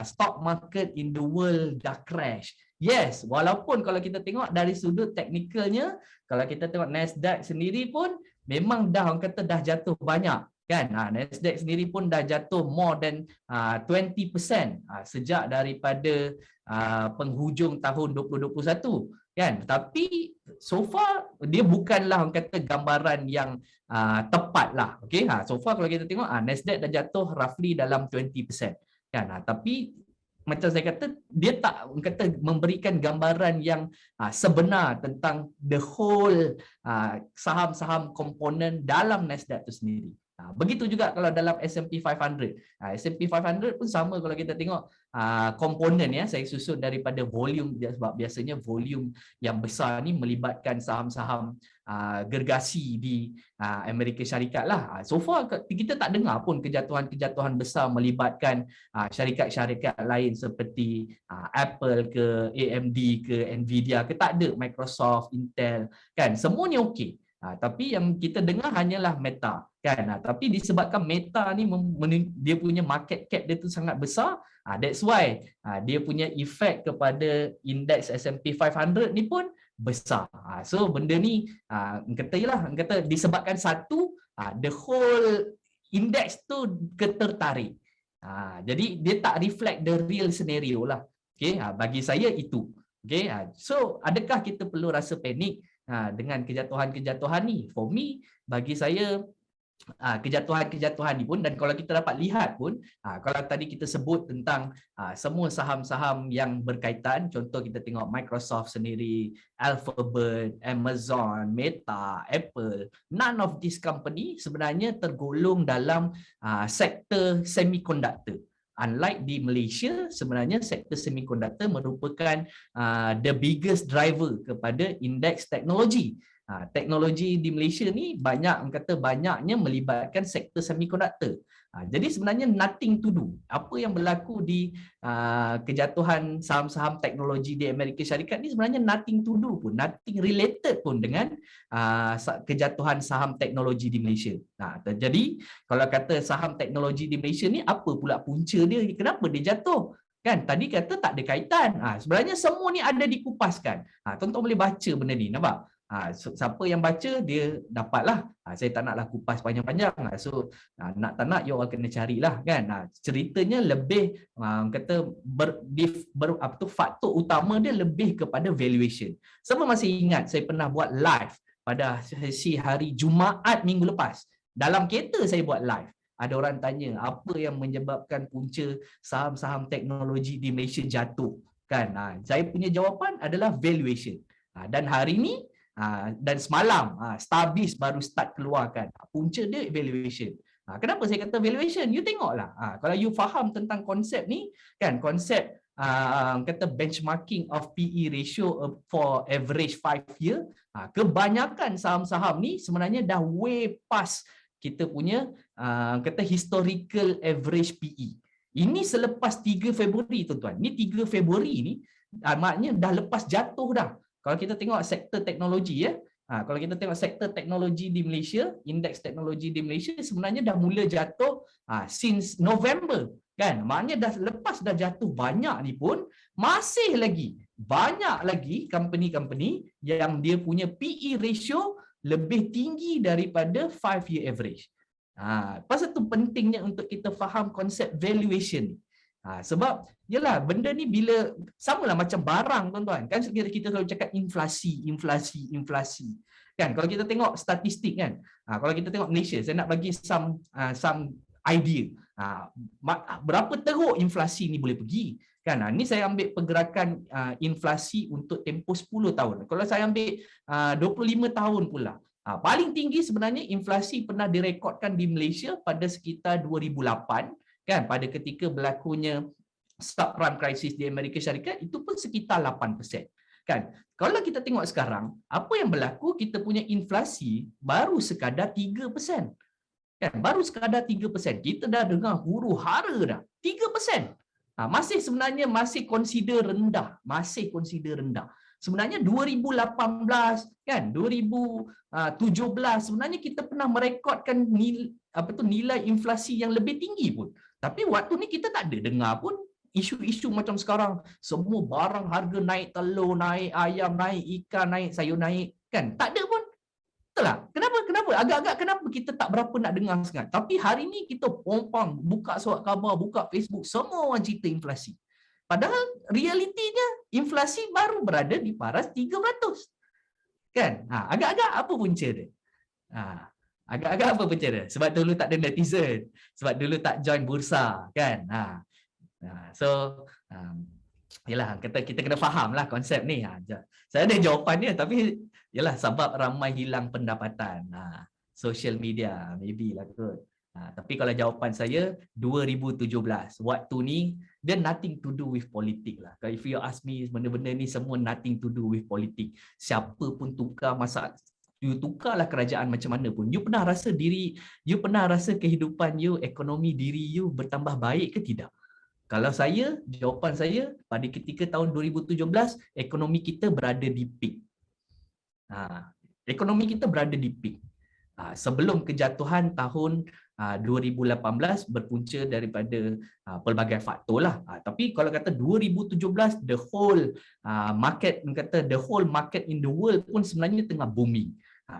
stock market in the world dah crash. Yes, walaupun kalau kita tengok dari sudut teknikalnya, kalau kita tengok Nasdaq sendiri pun memang dah jatuh banyak. Kan, Nasdaq sendiri pun dah jatuh more than 20% sejak daripada penghujung tahun 2021. Kan, tapi so far dia bukanlah gambaran yang tepat lah. Okay, so far kalau kita tengok Nasdaq dah jatuh roughly dalam 20%. Kan, tapi macam saya kata, dia tak memberikan gambaran yang sebenar tentang the whole saham-saham komponen dalam Nasdaq itu sendiri. Begitu juga kalau dalam S&P 500. S&P 500 pun sama kalau kita tengok komponen ya, saya susun daripada volume, sebab biasanya volume yang besar ni melibatkan saham-saham gergasi di Amerika Syarikat lah. So far kita tak dengar pun kejatuhan-kejatuhan besar melibatkan syarikat-syarikat lain seperti Apple ke, AMD ke, Nvidia ke, tak ada. Microsoft, Intel, kan, semuanya okey. Tapi yang kita dengar hanyalah Meta, kan. Tapi disebabkan Meta ni dia punya market cap dia tu sangat besar, that's why dia punya efek kepada indeks S&P 500 ni pun besar. So benda ni kata disebabkan satu, the whole index tu ketertarik. Jadi dia tak reflect the real scenario lah. Okay, bagi saya itu. Okay, so adakah kita perlu rasa panik dengan kejatuhan-kejatuhan ni? For me, bagi saya kejatuhan-kejatuhan ni pun, dan kalau kita dapat lihat pun, kalau tadi kita sebut tentang semua saham-saham yang berkaitan, contoh kita tengok Microsoft sendiri, Alphabet, Amazon, Meta, Apple, none of this company sebenarnya tergolong dalam sektor semiconductor. Unlike di Malaysia, sebenarnya sektor semiconductor merupakan the biggest driver kepada indeks teknologi. Teknologi di Malaysia ni banyaknya melibatkan sektor semiconductor. Jadi sebenarnya nothing to do. Apa yang berlaku di kejatuhan saham-saham teknologi di Amerika Syarikat ni sebenarnya nothing to do pun, nothing related pun dengan kejatuhan saham teknologi di Malaysia. Jadi kalau kata saham teknologi di Malaysia ni apa pula punca dia? Kenapa dia jatuh? Kan tadi kata tak ada kaitan. Sebenarnya semua ni ada dikupaskan. Tuan-tuan boleh baca benda ni, nampak? Siapa yang baca dia dapatlah. Saya tak naklah kupas panjang-panjang. So nak tak nak you all kena carilah kan. Ceritanya lebih kata faktor utama dia lebih kepada valuation. Siapa masih ingat saya pernah buat live pada sesi hari Jumaat minggu lepas? Dalam kereta saya buat live. Ada orang tanya apa yang menyebabkan punca saham-saham teknologi di Malaysia jatuh kan. Saya punya jawapan adalah valuation. Dan hari ni dan semalam Starbis baru start keluarkan punca dia valuation. Kenapa saya kata valuation? You tengoklah. Kalau you faham tentang konsep ni kan, konsep kata benchmarking of PE ratio for average 5 year, kebanyakan saham-saham ni sebenarnya dah way past kita punya kata historical average PE. Ini selepas 3 Februari tuan-tuan. Ni 3 Februari ni maknanya dah lepas jatuh dah. Kalau kita tengok sektor teknologi kalau kita tengok sektor teknologi di Malaysia, indeks teknologi di Malaysia sebenarnya dah mula jatuh since November kan. Maknanya lepas dah jatuh banyak ni pun masih lagi banyak lagi company-company yang dia punya PE ratio lebih tinggi daripada 5-year average. Pasal tu pentingnya untuk kita faham konsep valuation. Sebab yalah benda ni bila samalah macam barang tuan-tuan. Kan kita selalu cakap inflasi kan. Kalau kita tengok statistik kan. Kalau kita tengok Malaysia, saya nak bagi some idea. Berapa teruk inflasi ni boleh pergi. Kan, ni saya ambil pergerakan inflasi untuk tempoh 10 tahun. Kalau saya ambil 25 tahun pula, paling tinggi sebenarnya inflasi pernah direkodkan di Malaysia pada sekitar 2008, kan, pada ketika berlakunya subprime crisis di Amerika Syarikat, itu pun sekitar 8%. Kan, kalau kita tengok sekarang, apa yang berlaku, kita punya inflasi baru sekadar 3%. Kan, baru sekadar 3%. Kita dah dengar huru hara dah. 3%. Masih sebenarnya masih consider rendah, Sebenarnya 2018 kan, 2017 sebenarnya kita pernah merekodkan nilai inflasi yang lebih tinggi pun. Tapi waktu ni kita tak ada dengar pun isu-isu macam sekarang, semua barang harga naik, telur naik, ayam naik, ikan naik, sayur naik, kan? Tak ada pun. Betul tak? Kenapa? Agak-agak kenapa kita tak berapa nak dengar sangat. Tapi hari ni kita pompang buka surat khabar, buka Facebook, semua orang cerita inflasi. Padahal realitinya inflasi baru berada di paras 300. Kan? Agak-agak apa punca dia? Agak-agak apa punca dia? Sebab dulu tak ada netizen, sebab dulu tak join bursa, kan? So yalah, kita kena fahamlah konsep ni. Saya ada jawapannya, tapi yalah sebab ramai hilang pendapatan. Social media maybe lah kot. Tapi kalau jawapan saya 2017, waktu ni dia nothing to do with politik lah. If you ask me, benda-benda ni semua nothing to do with politik. Siapa pun tukar masa, you tukarlah kerajaan macam mana pun, you pernah rasa kehidupan you, ekonomi diri you bertambah baik ke tidak? Kalau saya, jawapan saya pada ketika tahun 2017, ekonomi kita berada di peak. Ekonomi kita berada di peak. Sebelum kejatuhan tahun 2018 berpunca daripada pelbagai faktor lah. Tapi kalau kata 2017, the whole market in the world pun sebenarnya tengah booming.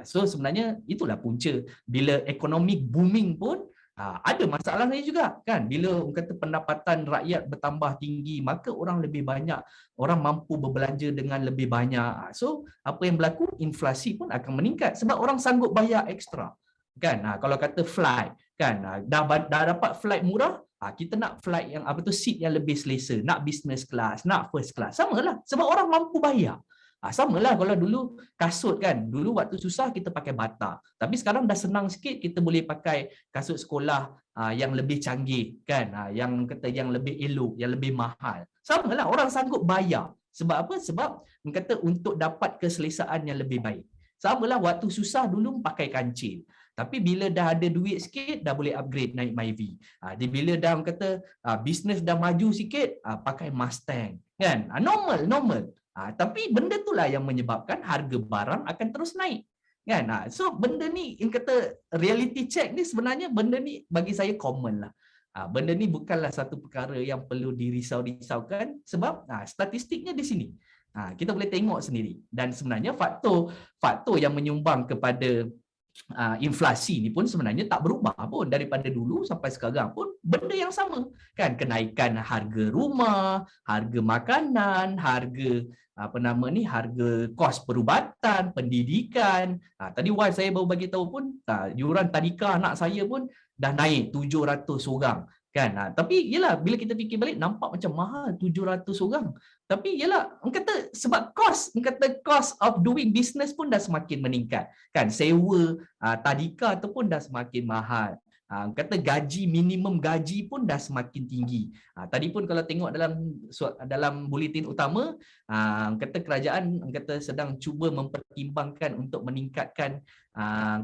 So sebenarnya itulah punca. Bila ekonomi booming pun ada masalahnya juga kan. Bila kata pendapatan rakyat bertambah tinggi, maka orang lebih banyak, orang mampu berbelanja dengan lebih banyak. So apa yang berlaku, inflasi pun akan meningkat sebab orang sanggup bayar ekstra. Kan, kalau kata flight kan, dah dapat flight murah, kita nak flight yang seat yang lebih selesa, nak business class, nak first class, samalah sebab orang mampu bayar. Samalah kalau dulu kasut kan, dulu waktu susah kita pakai bata, tapi sekarang dah senang sikit, kita boleh pakai kasut sekolah yang lebih canggih kan, yang lebih elok, yang lebih mahal. Samalah orang sanggup bayar. Sebab apa? Sebab kata untuk dapat keselesaan yang lebih baik. Samalah waktu susah dulu pakai kancil. Tapi bila dah ada duit sikit, dah boleh upgrade naik Myvi. Bila dah orang kata bisnes dah maju sikit, pakai Mustang. Kan? Normal. Tapi benda itulah yang menyebabkan harga barang akan terus naik. Kan? So benda ni, yang kata reality check ni sebenarnya benda ni bagi saya common lah. Benda ni bukanlah satu perkara yang perlu dirisau-risaukan sebab statistiknya di sini. Kita boleh tengok sendiri. Dan sebenarnya faktor yang menyumbang kepada inflasi ni pun sebenarnya tak berubah pun daripada dulu sampai sekarang pun benda yang sama kan, kenaikan harga rumah, harga makanan, harga harga kos perubatan, pendidikan. Tadi wife saya baru bagi tahu pun yuran tadika anak saya pun dah naik 700 orang kan. Tapi yalah, bila kita fikir balik nampak macam mahal 700 orang. Tapi yalah, orang kata sebab cost of doing business pun dah semakin meningkat kan, sewa tadika tu pun dah semakin mahal. Kata gaji, minimum gaji pun dah semakin tinggi. Tadi pun kalau tengok dalam buletin utama, kata kerajaan kata sedang cuba mempertimbangkan untuk meningkatkan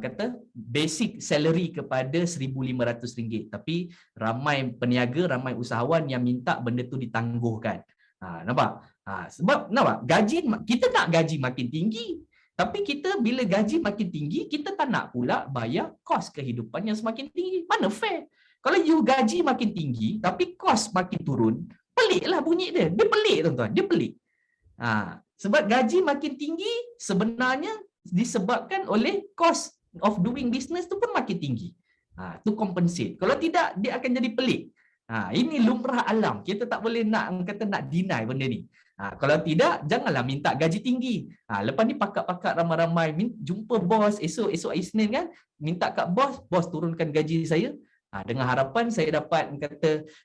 kata basic salary kepada RM1,500. Tapi ramai peniaga, ramai usahawan yang minta benda tu ditangguhkan. Nampak? Sebab nampak, kita nak gaji makin tinggi, tapi kita bila gaji makin tinggi, kita tak nak pula bayar kos kehidupan yang semakin tinggi. Mana fair? Kalau you gaji makin tinggi tapi kos makin turun, peliklah bunyi dia. Dia pelik tuan-tuan, dia pelik. Sebab gaji makin tinggi sebenarnya disebabkan oleh cost of doing business tu pun makin tinggi. Tu compensate. Kalau tidak, dia akan jadi pelik. Ini lumrah alam. Kita tak boleh nak deny benda ni. Kalau tidak, janganlah minta gaji tinggi. Lepas ni pakat-pakat ramai-ramai jumpa bos esok hari Isnin kan, minta kat bos turunkan gaji saya. Dengan harapan saya dapat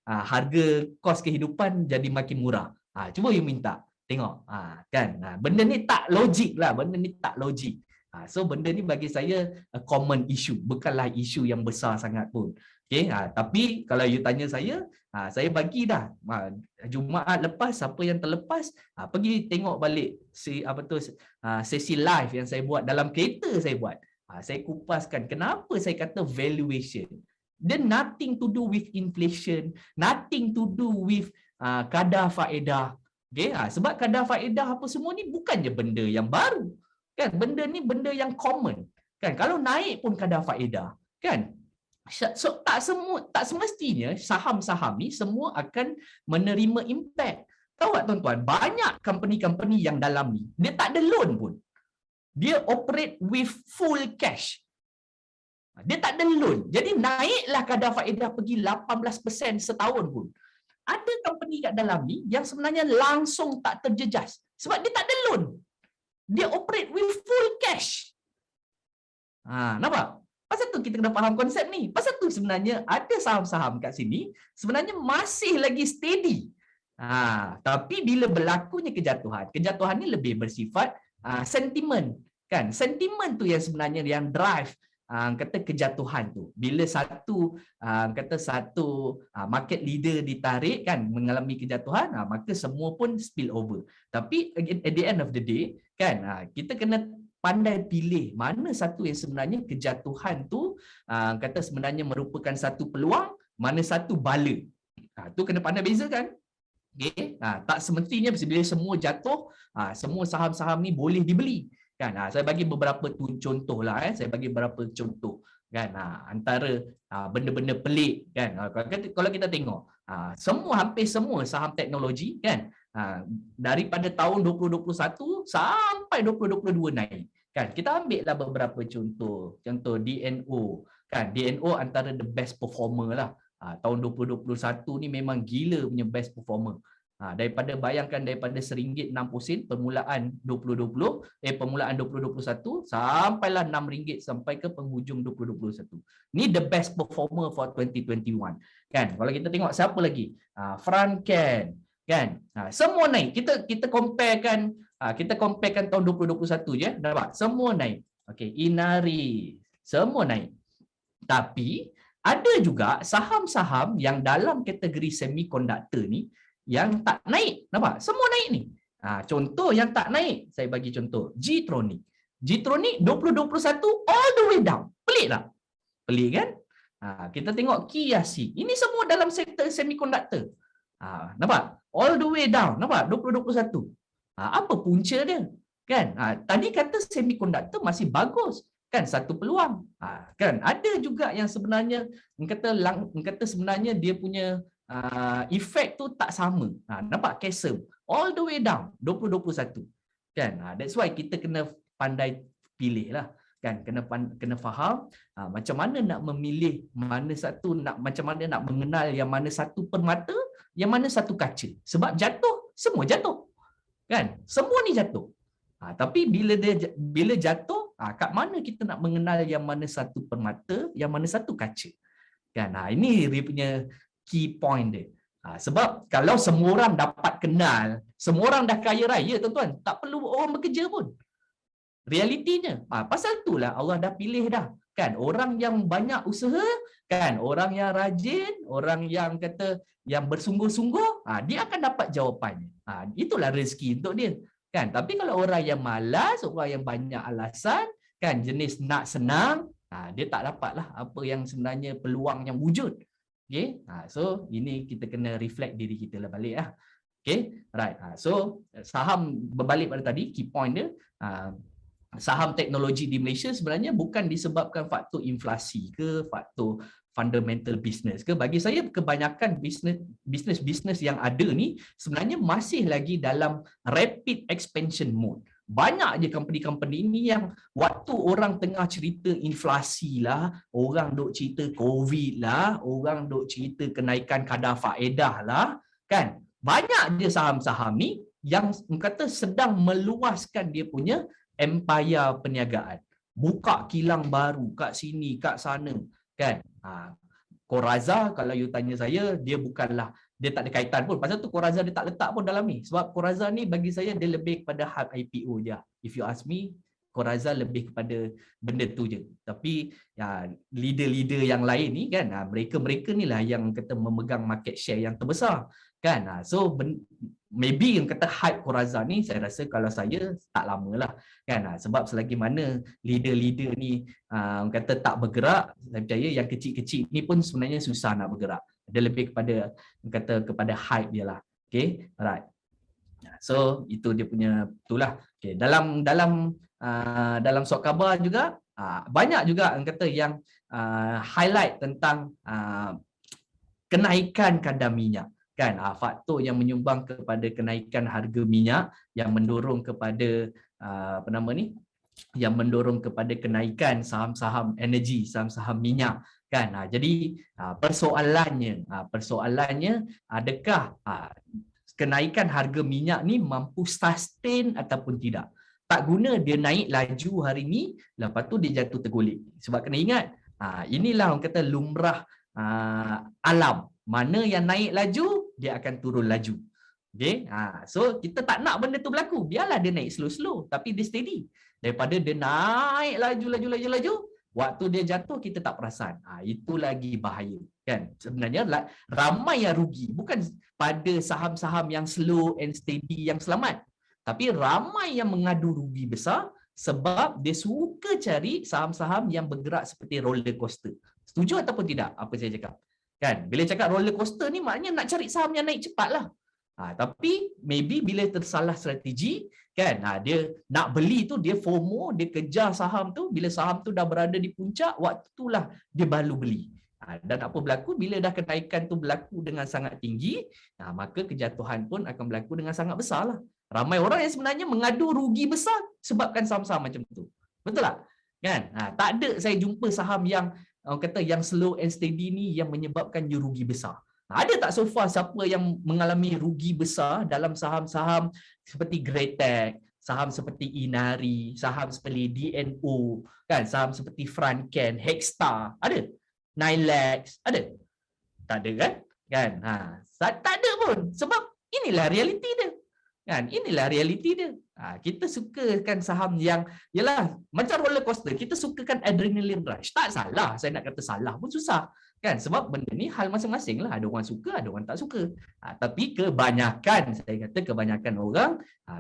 harga kos kehidupan jadi makin murah. Cuba you minta. Tengok. Kan? Benda ni tak logik lah. Benda ni tak logik. So benda ni bagi saya a common issue. Bukanlah isu yang besar sangat pun. Okay, tapi kalau you tanya saya bagi dah. Jumaat lepas, siapa yang terlepas, pergi tengok balik sesi live yang saya buat dalam kereta saya buat. Saya kupaskan kenapa saya kata valuation. Dia nothing to do with inflation, nothing to do with kadar faedah. Okay, sebab kadar faedah apa semua ni bukannya benda yang baru. Kan, benda ni benda yang common. Kan, kalau naik pun kadar faedah, kan? So tak semestinya saham-saham ni semua akan menerima impact. Tahu tak tuan-tuan, banyak company-company yang dalam ni dia tak ada loan pun. Dia operate with full cash. Dia tak ada loan. Jadi naiklah kadar faedah pergi 18% setahun pun. Ada company kat dalam ni yang sebenarnya langsung tak terjejas sebab dia tak ada loan. Dia operate with full cash. Nampak? Pasal tu kita kena faham konsep ni. Pasal tu sebenarnya ada saham-saham kat sini sebenarnya masih lagi steady. Tapi bila berlakunya kejatuhan ni lebih bersifat sentimen. Kan? Sentimen tu yang sebenarnya yang drive kejatuhan tu. Bila satu market leader ditarik kan, mengalami kejatuhan, maka semua pun spill over. Tapi at the end of the day kan, kita kena pandai pilih mana satu yang sebenarnya kejatuhan tu sebenarnya merupakan satu peluang, mana satu bala. Tu kena pandai bezakan. Okay? Tak semestinya bila semua jatuh, semua saham-saham ni boleh dibeli. Kan? Saya bagi beberapa contoh lah. Saya bagi beberapa contoh. Kan? Antara benda-benda pelik. Kan? Kalau kita tengok, hampir semua saham teknologi kan, daripada tahun 2021 sampai 2022 naik. Kan, kita ambillah beberapa contoh DNO kan, DNO antara the best performer lah. Tahun 2021 ni memang gila punya best performer. Bayangkan daripada RM1.60 permulaan 2021 sampailah RM6 sampai ke penghujung 2021. Ni the best performer for 2021. Kan, kalau kita tengok siapa lagi? Franken kan, semua naik. Kita comparekan tahun 2021 je, nampak semua naik. Okey, Inari semua naik. Tapi ada juga saham-saham yang dalam kategori semiconductor ni yang tak naik, nampak semua naik ni. Contoh yang tak naik, saya bagi contoh Gtronic 2021 all the way down. Pelik tak? Pelik kan? Kita tengok Kiyasi. Ini semua dalam sektor semiconductor. Nampak? All the way down. Nampak? 2021. Apa punca dia? Kan? Tadi kata semiconductor masih bagus. Kan? Satu peluang. Kan? Ada juga yang sebenarnya kata sebenarnya dia punya efek tu tak sama. Nampak? Kesem. All the way down. 2021. Kan? That's why kita kena pandai pilih lah. Kan, kena faham macam mana nak memilih mana satu, macam mana nak mengenal yang mana satu permata, yang mana satu kaca. Sebab jatuh, semua jatuh. Kan? Semua ni jatuh. Tapi bila jatuh, kat mana kita nak mengenal yang mana satu permata, yang mana satu kaca. Kan? Ini dia punya key point dia. Sebab kalau semua orang dapat kenal, semua orang dah kaya raya tuan-tuan, tak perlu orang bekerja pun. Realitinya, pasal itulah Allah dah pilih dah. Kan, orang yang banyak usaha, kan, orang yang rajin, orang yang kata yang bersungguh-sungguh, dia akan dapat jawapannya. Itulah rezeki untuk dia. Kan, tapi kalau orang yang malas, orang yang banyak alasan, kan, jenis nak senang, dia tak dapatlah apa yang sebenarnya peluang yang wujud. Okay? So ini kita kena reflect diri kita lah balik lah. Okay, right. So saham berbalik pada tadi, key point dia. Saham teknologi di Malaysia sebenarnya bukan disebabkan faktor inflasi ke faktor fundamental business ke. Bagi saya kebanyakan bisnes yang ada ni sebenarnya masih lagi dalam rapid expansion mode. Banyak je company-company ni yang waktu orang tengah cerita inflasi lah, orang duk cerita COVID lah, orang duk cerita kenaikan kadar faedah lah, kan? Banyak je saham-saham ni yang kata sedang meluaskan dia punya empire perniagaan. Buka kilang baru kat sini, kat sana. Kan? Coraza, kalau you tanya saya, dia tak ada kaitan pun. Pasal tu Coraza dia tak letak pun dalam ni. Sebab Coraza ni bagi saya dia lebih kepada hype IPO je. If you ask me, Coraza lebih kepada benda tu je. Tapi leader-leader yang lain ni kan, mereka ni lah yang kata memegang market share yang terbesar. Kan? So maybe yang kata hype Coraza ni, saya rasa kalau saya tak lama lah. Kan? Sebab selagi mana leader-leader ni kata tak bergerak, saya percaya yang kecil-kecil ni pun sebenarnya susah nak bergerak. Dia lebih kepada hype dia lah. Okay, alright. So itu dia punya itulah. Okay, dalam surat khabar juga banyak juga yang highlight tentang kenaikan kadar minyak. Kan, faktor yang menyumbang kepada kenaikan harga minyak yang mendorong kepada yang mendorong kepada kenaikan saham-saham energi, saham-saham minyak. Kan, jadi persoalannya adakah kenaikan harga minyak ni mampu sustain ataupun tidak? Tak guna dia naik laju hari ni, lepas tu dia jatuh tergolek. Sebab kena ingat, inilah orang kata lumrah alam. Mana yang naik laju, dia akan turun laju. Okay? So kita tak nak benda tu berlaku. Biarlah dia naik slow-slow, tapi dia steady. Daripada dia naik laju, waktu dia jatuh kita tak perasan. Itu lagi bahaya. Kan? Sebenarnya ramai yang rugi. Bukan pada saham-saham yang slow and steady yang selamat. Tapi ramai yang mengadu rugi besar sebab dia suka cari saham-saham yang bergerak seperti roller coaster. Setuju ataupun tidak apa saya cakap? Kan? Bila cakap roller coaster ni maknanya nak cari saham yang naik cepat lah. Tapi maybe bila tersalah strategi, kan, dia nak beli tu, dia FOMO, dia kejar saham tu, bila saham tu dah berada di puncak, waktu itulah dia baru beli. Dan apa berlaku? Bila dah kenaikan tu berlaku dengan sangat tinggi, maka kejatuhan pun akan berlaku dengan sangat besar lah. Ramai orang yang sebenarnya mengadu rugi besar sebabkan saham-saham macam tu. Betul tak? Kan? Tak ada saya jumpa saham yang orang kata yang slow and steady ni yang menyebabkan you rugi besar. Ada tak so far siapa yang mengalami rugi besar dalam saham-saham seperti Greatech, saham seperti Inari, saham seperti DNO, kan, saham seperti Franken, Hexstar, ada? Nilex, ada? Tak ada kan? Tak ada pun. Sebab inilah realiti dia. Kan? Inilah realiti dia. Kita sukakan saham yang yalah macam roller coaster, kita sukakan adrenaline rush. Tak salah, saya nak kata salah pun susah. Kan? Sebab benda ni hal masing-masing lah. Ada orang suka, ada orang tak suka. Tapi kebanyakan, saya kata kebanyakan orang,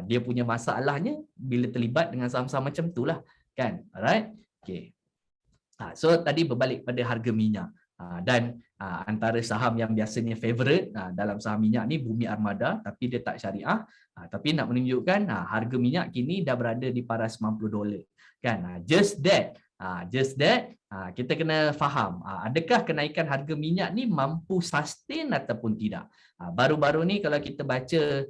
dia punya masalahnya bila terlibat dengan saham-saham macam tu lah. Kan? Alright? Okay. So tadi berbalik pada harga minyak. Dan antara saham yang biasanya favorite dalam saham minyak ni Bumi Armada, tapi dia tak syariah. Tapi nak menunjukkan harga minyak kini dah berada di paras $90. Kan? Just that kita kena faham adakah kenaikan harga minyak ni mampu sustain ataupun tidak. Baru-baru ni kalau kita baca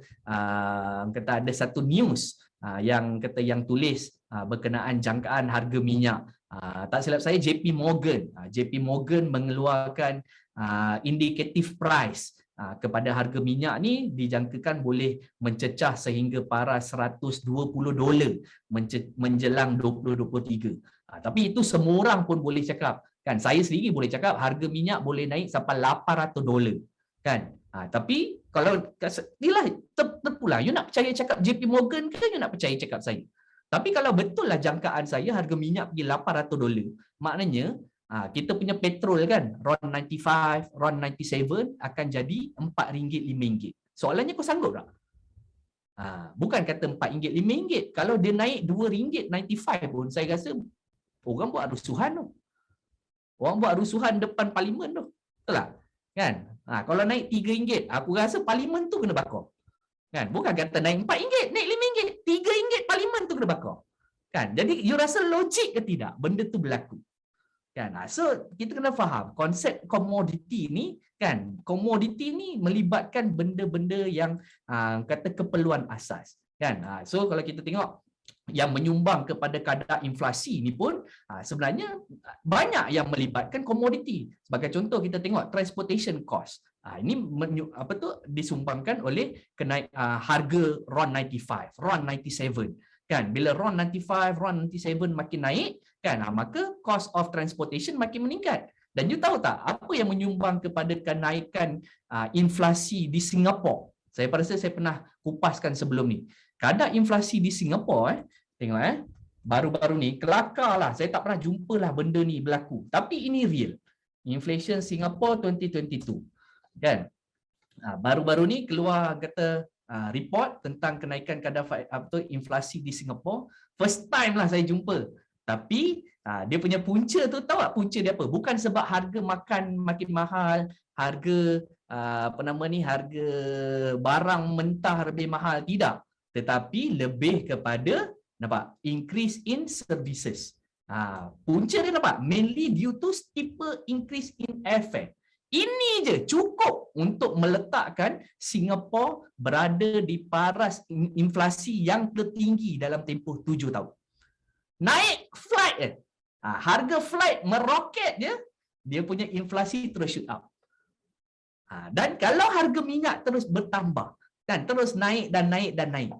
kata ada satu news yang tulis berkenaan jangkaan harga minyak. Tak silap saya JP Morgan mengeluarkan indicative price kepada harga minyak ni dijangkakan boleh mencecah sehingga paras $120 menjelang 2023. Tapi itu semua orang pun boleh cakap, kan? Saya sendiri boleh cakap harga minyak boleh naik sampai $800, kan? Tapi kalau inilah terpulang, you nak percaya cakap JP Morgan ke you nak percaya cakap saya? Tapi kalau betul lah jangkaan saya harga minyak pergi $800, maknanya kita punya petrol kan RON 95, RON 97 akan jadi RM4, RM5. Soalannya kau sanggup tak? Bukan kata RM4, RM5. Kalau dia naik RM2.95 pun saya rasa orang buat rusuhan tu. Orang buat rusuhan depan parlimen tu. Betul tak? Kan? Kalau naik RM3, aku rasa parlimen tu kena bakar. Kan? Bukan kata naik RM4, naik RM5, RM3 parlimen tu kena bakar. Kan? Jadi you rasa logik ke tidak benda tu berlaku? Kan? So kita kena faham konsep komoditi ni, kan? Komoditi ni melibatkan benda-benda yang kata keperluan asas. Kan? So kalau kita tengok yang menyumbang kepada kadar inflasi ni pun sebenarnya banyak yang melibatkan komoditi. Sebagai contoh kita tengok transportation cost. Ini disumbangkan oleh kenaik harga RON 95, RON 97. Kan, bila RON 95, RON 97 makin naik, kan, maka cost of transportation makin meningkat. Dan you tahu tak apa yang menyumbang kepada kenaikan inflasi di Singapura? Saya rasa saya pernah kupaskan sebelum ni. Kadar inflasi di Singapura, tengok baru-baru ni kelakar lah. Saya tak pernah jumpa lah benda ni berlaku. Tapi ini real. Inflation Singapore 2022. Kan? Baru-baru ni keluar kata report tentang kenaikan kadar inflasi di Singapura. First time lah saya jumpa. Tapi dia punya punca tu, tahu tak punca dia apa? Bukan sebab harga makan makin mahal, harga harga barang mentah lebih mahal, tidak. Tetapi lebih kepada increase in services. Punca dia mainly due to steeper increase in airfare. Ini je cukup untuk meletakkan Singapura berada di paras inflasi yang tertinggi dalam tempoh 7 tahun. Naik flight harga flight meroket je, dia punya inflasi terus shoot up. Dan kalau harga minyak terus bertambah dan terus naik dan naik dan naik,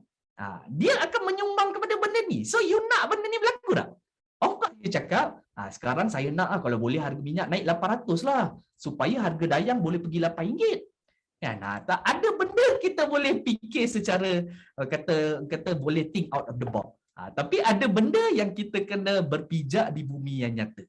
dia akan menyumbang kepada benda ni. So you nak benda ni berlaku tak? Of course dia cakap, sekarang saya nak kalau boleh harga minyak naik 800 lah, supaya harga dayang boleh pergi RM8. Kan? Tak ada benda kita boleh fikir secara kata boleh think out of the box. Tapi ada benda yang kita kena berpijak di bumi yang nyata.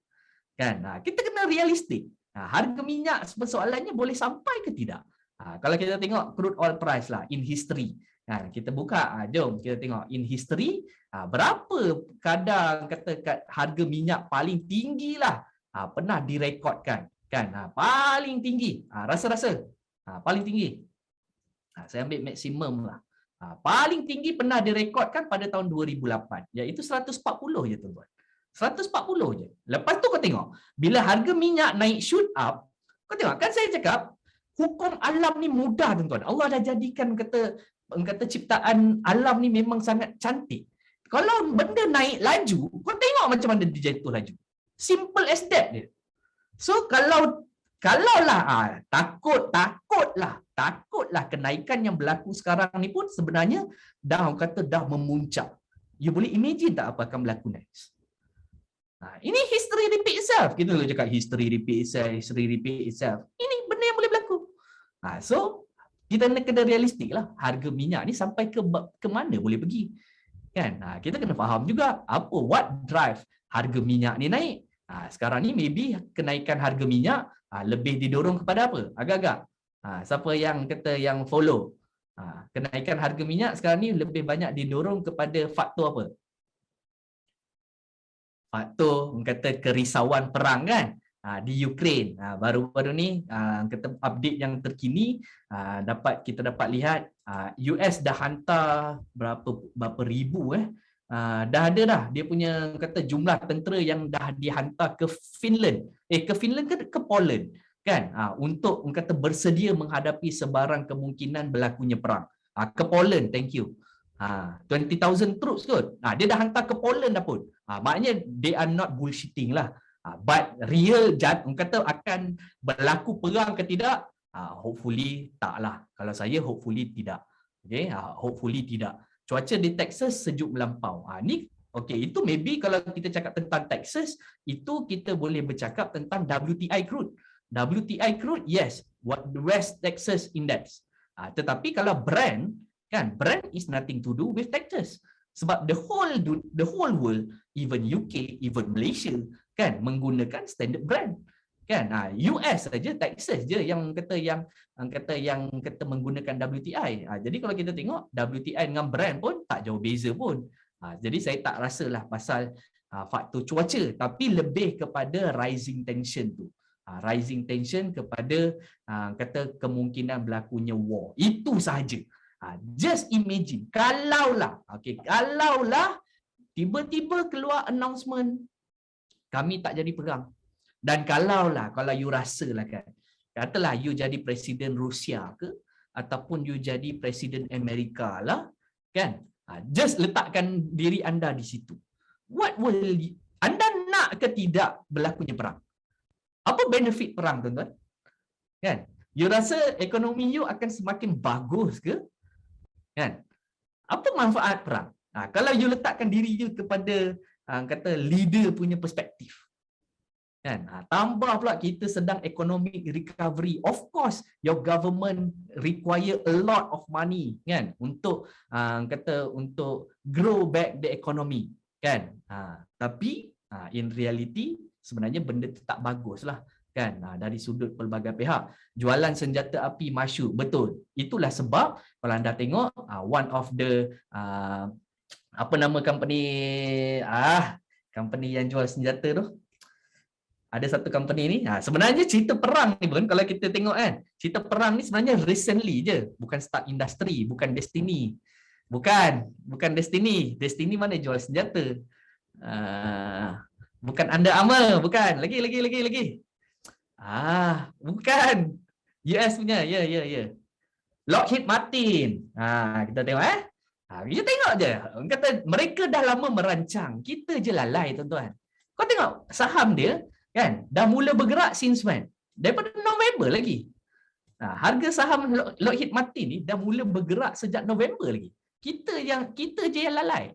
Kan? Kita kena realistik. Harga minyak persoalannya boleh sampai ke tidak? Kalau kita tengok crude oil price lah in history. Kita buka, jom kita tengok in history berapa kadar kata harga minyak paling tinggi lah pernah direkodkan, kan? Paling tinggi, rasa-rasa paling tinggi. Saya ambil maksimum lah. Paling tinggi pernah direkodkan pada tahun 2008, iaitu 140 je tuan-tuan. 140 je. Lepas tu kau tengok, bila harga minyak naik shoot up, kau tengok kan saya cakap hukum alam ni mudah tuan-tuan. Allah dah jadikan kata ciptaan alam ni memang sangat cantik. Kalau benda naik laju, kau tengok macam mana dia jatuh laju. Simple as that dia. So kalau takutlah kenaikan yang berlaku sekarang ni pun sebenarnya dah memuncak. You boleh imagine tak apa akan berlaku next? Ini history repeat itself. Kita boleh cakap history repeat itself. Ini benda yang boleh berlaku. So kita kena realistik lah. Harga minyak ni sampai ke mana boleh pergi. Kan? Kita kena faham juga what drive harga minyak ni naik. Sekarang ni maybe kenaikan harga minyak lebih didorong kepada apa? Agak-agak. Siapa yang yang follow? Kenaikan harga minyak sekarang ni lebih banyak didorong kepada faktor apa? faktor kata kerisauan perang kan di Ukraine. Baru-baru ni kata update yang terkini kita dapat lihat US dah hantar berapa ribu dah ada dah dia punya kata jumlah tentera yang dah dihantar ke Finland. Ke Finland ke Poland kan untuk kata bersedia menghadapi sebarang kemungkinan berlakunya perang. Ke Poland, thank you. 20,000 troops kot. Dia dah hantar ke Poland dah pun. Maknanya they are not bullshitting lah. But real kata akan berlaku perang ke tidak? Hopefully taklah. Kalau saya hopefully tidak. Okay, hopefully tidak. Cuaca di Texas sejuk melampau. Ni okay, itu maybe kalau kita cakap tentang Texas, itu kita boleh bercakap tentang WTI crude. WTI crude, yes, West Texas Index. Tetapi kalau Brent, kan Brent is nothing to do with Texas. Sebab the whole world, even UK, even Malaysia, kan menggunakan standard Brent. Kan US saja, Texas je yang kata menggunakan WTI. Jadi kalau kita tengok WTI dengan Brent pun tak jauh beza pun. Jadi saya tak rasalah pasal faktor cuaca, tapi lebih kepada rising tension tu. Rising tension kepada kata kemungkinan berlakunya war. Itu sahaja. Just imagine kalaulah tiba-tiba keluar announcement kami tak jadi perang. Dan kalau you rasalah kan, katalah you jadi presiden Rusia ke ataupun you jadi presiden Amerika lah kan, just letakkan diri anda di situ. Anda nak ke tidak berlakunya perang? Apa benefit perang, tuan-tuan? Kan? You rasa ekonomi you akan semakin bagus ke? Kan? Apa manfaat perang? Kalau you letakkan diri you kepada kata leader punya perspektif. Kan? Tambah pula kita sedang economic recovery. Of course, your government require a lot of money kan untuk untuk grow back the economy kan. Tapi in reality sebenarnya benda tu tak baguslah kan dari sudut pelbagai pihak. Jualan senjata api masyhur, betul. Itulah sebab kalau anda tengok one of the apa nama company company yang jual senjata tu, ada satu company ni sebenarnya cerita perang ni pun kalau kita tengok kan, cerita perang ni sebenarnya recently je, bukan start industry, bukan Destiny. Bukan Destiny mana jual senjata. Bukan Under Armour, bukan. Lagi. Bukan. US punya. Ya. Lockheed Martin. Kita tengok kita tengok je. Kata mereka dah lama merancang. Kita je lalai, tuan-tuan. Kau tengok saham dia kan dah mula bergerak since when? Daripada November lagi. Harga saham Lockheed Martin ni dah mula bergerak sejak November lagi. Kita je yang lalai.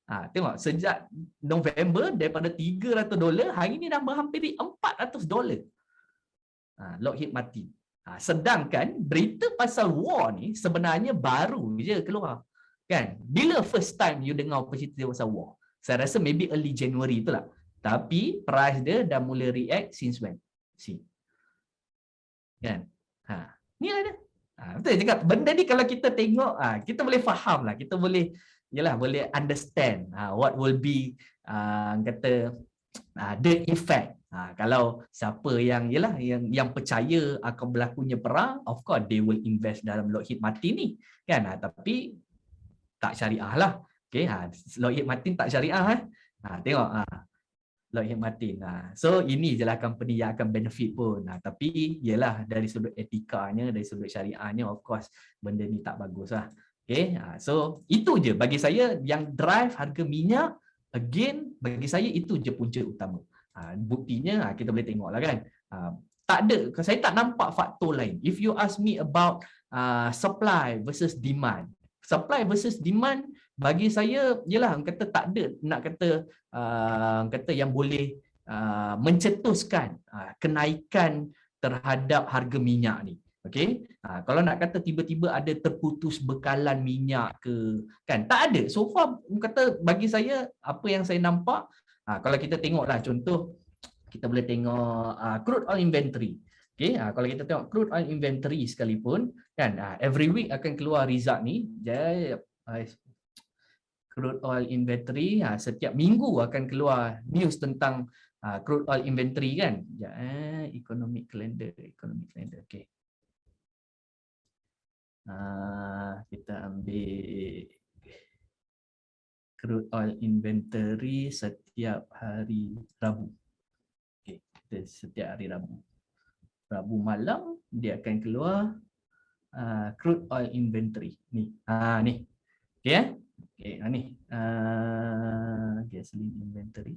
Tengok sejak November daripada $300 hari ni dah menghampiri $400. Lockheed Martin. Sedangkan berita pasal war ni sebenarnya baru je keluar. Kan? Bila first time you dengar cerita pasal war? Saya rasa maybe early January tu lah. Tapi price dia dah mula react since when? See. Kan? Ni lah dia. Betul cakap. Benda ni kalau kita tengok, kita boleh faham lah. Kita boleh understand what will be kata the effect. Kalau siapa yang percaya akan berlakunya perang, of course they will invest dalam Lockheed Martin ni kan. Tapi tak syariah lah. Okay, Lockheed Martin tak syariah tengok Lockheed Martin. So ini je lah company yang akan benefit pun. Tapi yelah dari sudut etikanya, dari sudut syariahnya, of course benda ni tak bagus lah. Okay, so itu je bagi saya yang drive harga minyak. Again, bagi saya itu je punca utama. Buktinya kita boleh tengok lah kan. Tak ada, saya tak nampak faktor lain. If you ask me about supply versus demand. Supply versus demand bagi saya ialah kata tak ada nak kata yang boleh mencetuskan kenaikan terhadap harga minyak ni. Okey, kalau nak kata tiba-tiba ada terputus bekalan minyak ke, kan tak ada. So far kata bagi saya apa yang saya nampak, kalau kita tengoklah contoh, kita boleh tengok crude oil inventory. Okey, kalau kita tengok crude oil inventory sekalipun kan every week akan keluar result ni. crude oil inventory. Setiap minggu akan keluar news tentang crude oil inventory kan. Economic calendar. Okey. Kita ambil crude oil inventory setiap hari Rabu. Okey, setiap hari Rabu. Rabu malam dia akan keluar crude oil inventory. Ni. Ni. Okey ya. Okey, ni. Gasoline inventory.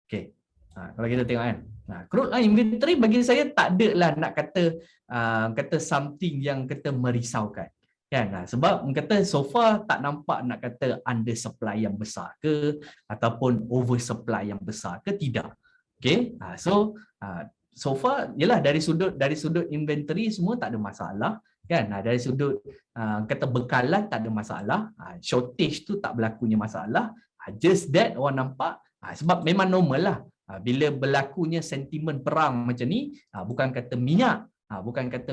Okey. Kalau kita tengok kan. Crude oil inventory bagi saya tak ada lah nak kata something yang kata merisaukan. Kan? Sebab kata so far tak nampak nak kata under supply yang besar ke ataupun over supply yang besar ke, tidak. Okey. So far yalah dari sudut inventory semua tak ada masalah kan. Dari sudut kata bekalan tak ada masalah. Shortage tu tak berlakunya masalah. Just that orang nampak sebab memang normal lah bila berlakunya sentimen perang macam ni, bukan kata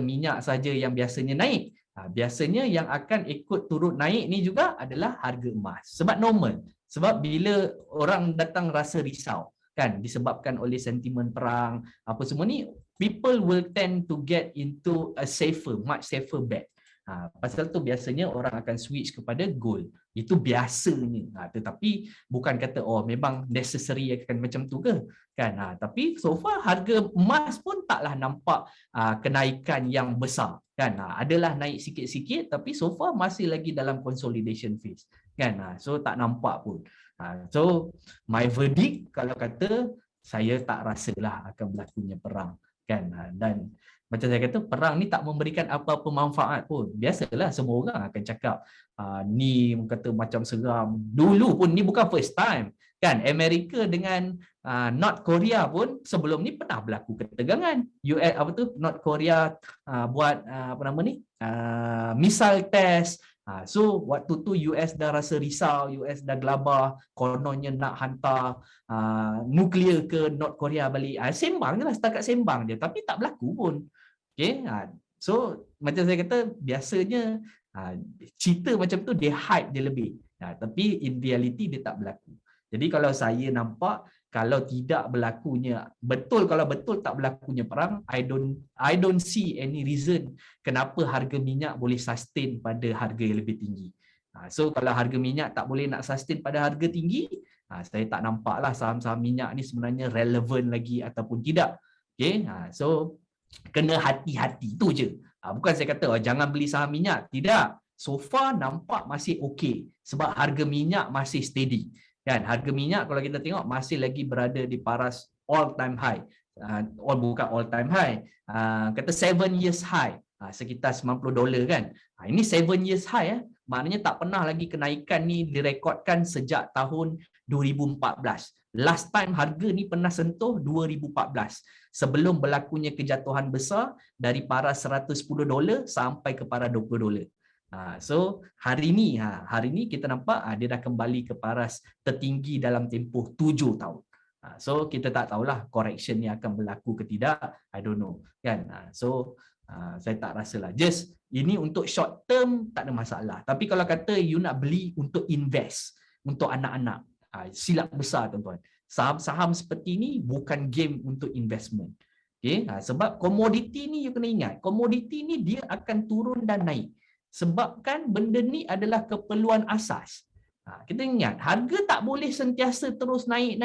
minyak saja yang biasanya naik. Biasanya yang akan ikut turut naik ni juga adalah harga emas. Sebab normal. Sebab bila orang datang rasa risau kan disebabkan oleh sentimen perang apa semua ni, people will tend to get into a much safer bet. Pasal tu biasanya orang akan switch kepada gold. Itu biasanya. Tetapi bukan kata memang necessary akan macam tu ke kan. Tapi so far harga emas pun taklah nampak kenaikan yang besar kan. Adalah naik sikit-sikit tapi so far masih lagi dalam consolidation phase kan. So tak nampak pun. So my verdict kalau kata saya tak rasalah akan berlakunya perang kan. Dan macam saya kata, perang ni tak memberikan apa-apa manfaat pun. Biasalah semua orang akan cakap ni kata macam seram. Dulu pun ni bukan first time kan. Amerika dengan North Korea pun sebelum ni pernah berlaku ketegangan. North Korea buat missile test. So waktu tu US dah rasa risau, US dah gelabah, kononnya nak hantar nuklear ke North Korea balik. Sembang je lah, setakat sembang je, tapi tak berlaku pun. Okay? So macam saya kata, biasanya cerita macam tu dia hype dia lebih, tapi in reality dia tak berlaku. Jadi kalau saya nampak, kalau tidak berlakunya kalau betul tak berlakunya perang, I don't see any reason kenapa harga minyak boleh sustain pada harga yang lebih tinggi. So kalau harga minyak tak boleh nak sustain pada harga tinggi, saya tak nampaklah saham-saham minyak ni sebenarnya relevan lagi ataupun tidak. Okay? So kena hati-hati tu je. Bukan saya kata jangan beli saham minyak, tidak. So far nampak masih okey sebab harga minyak masih steady. Kan, harga minyak kalau kita tengok masih lagi berada di paras all time high. Bukan all time high. Kata 7 years high. Sekitar $90 kan. Ini 7 years high. Maknanya tak pernah lagi kenaikan ni direkodkan sejak tahun 2014. Last time harga ni pernah sentuh 2014. Sebelum berlakunya kejatuhan besar dari paras $110 sampai ke paras $20. So hari ni kita nampak dia dah kembali ke paras tertinggi dalam tempoh 7 tahun. So kita tak tahulah correction ni akan berlaku ke tidak, I don't know kan. So saya tak rasalah. Just ini untuk short term tak ada masalah. Tapi kalau kata you nak beli untuk invest untuk anak-anak, silap besar tuan-tuan. Saham-saham seperti ni bukan game untuk investment. Okay? Sebab komoditi ni you kena ingat, komoditi ni dia akan turun dan naik. Sebabkan benda ni adalah keperluan asas. Kita ingat, harga tak boleh sentiasa terus naik.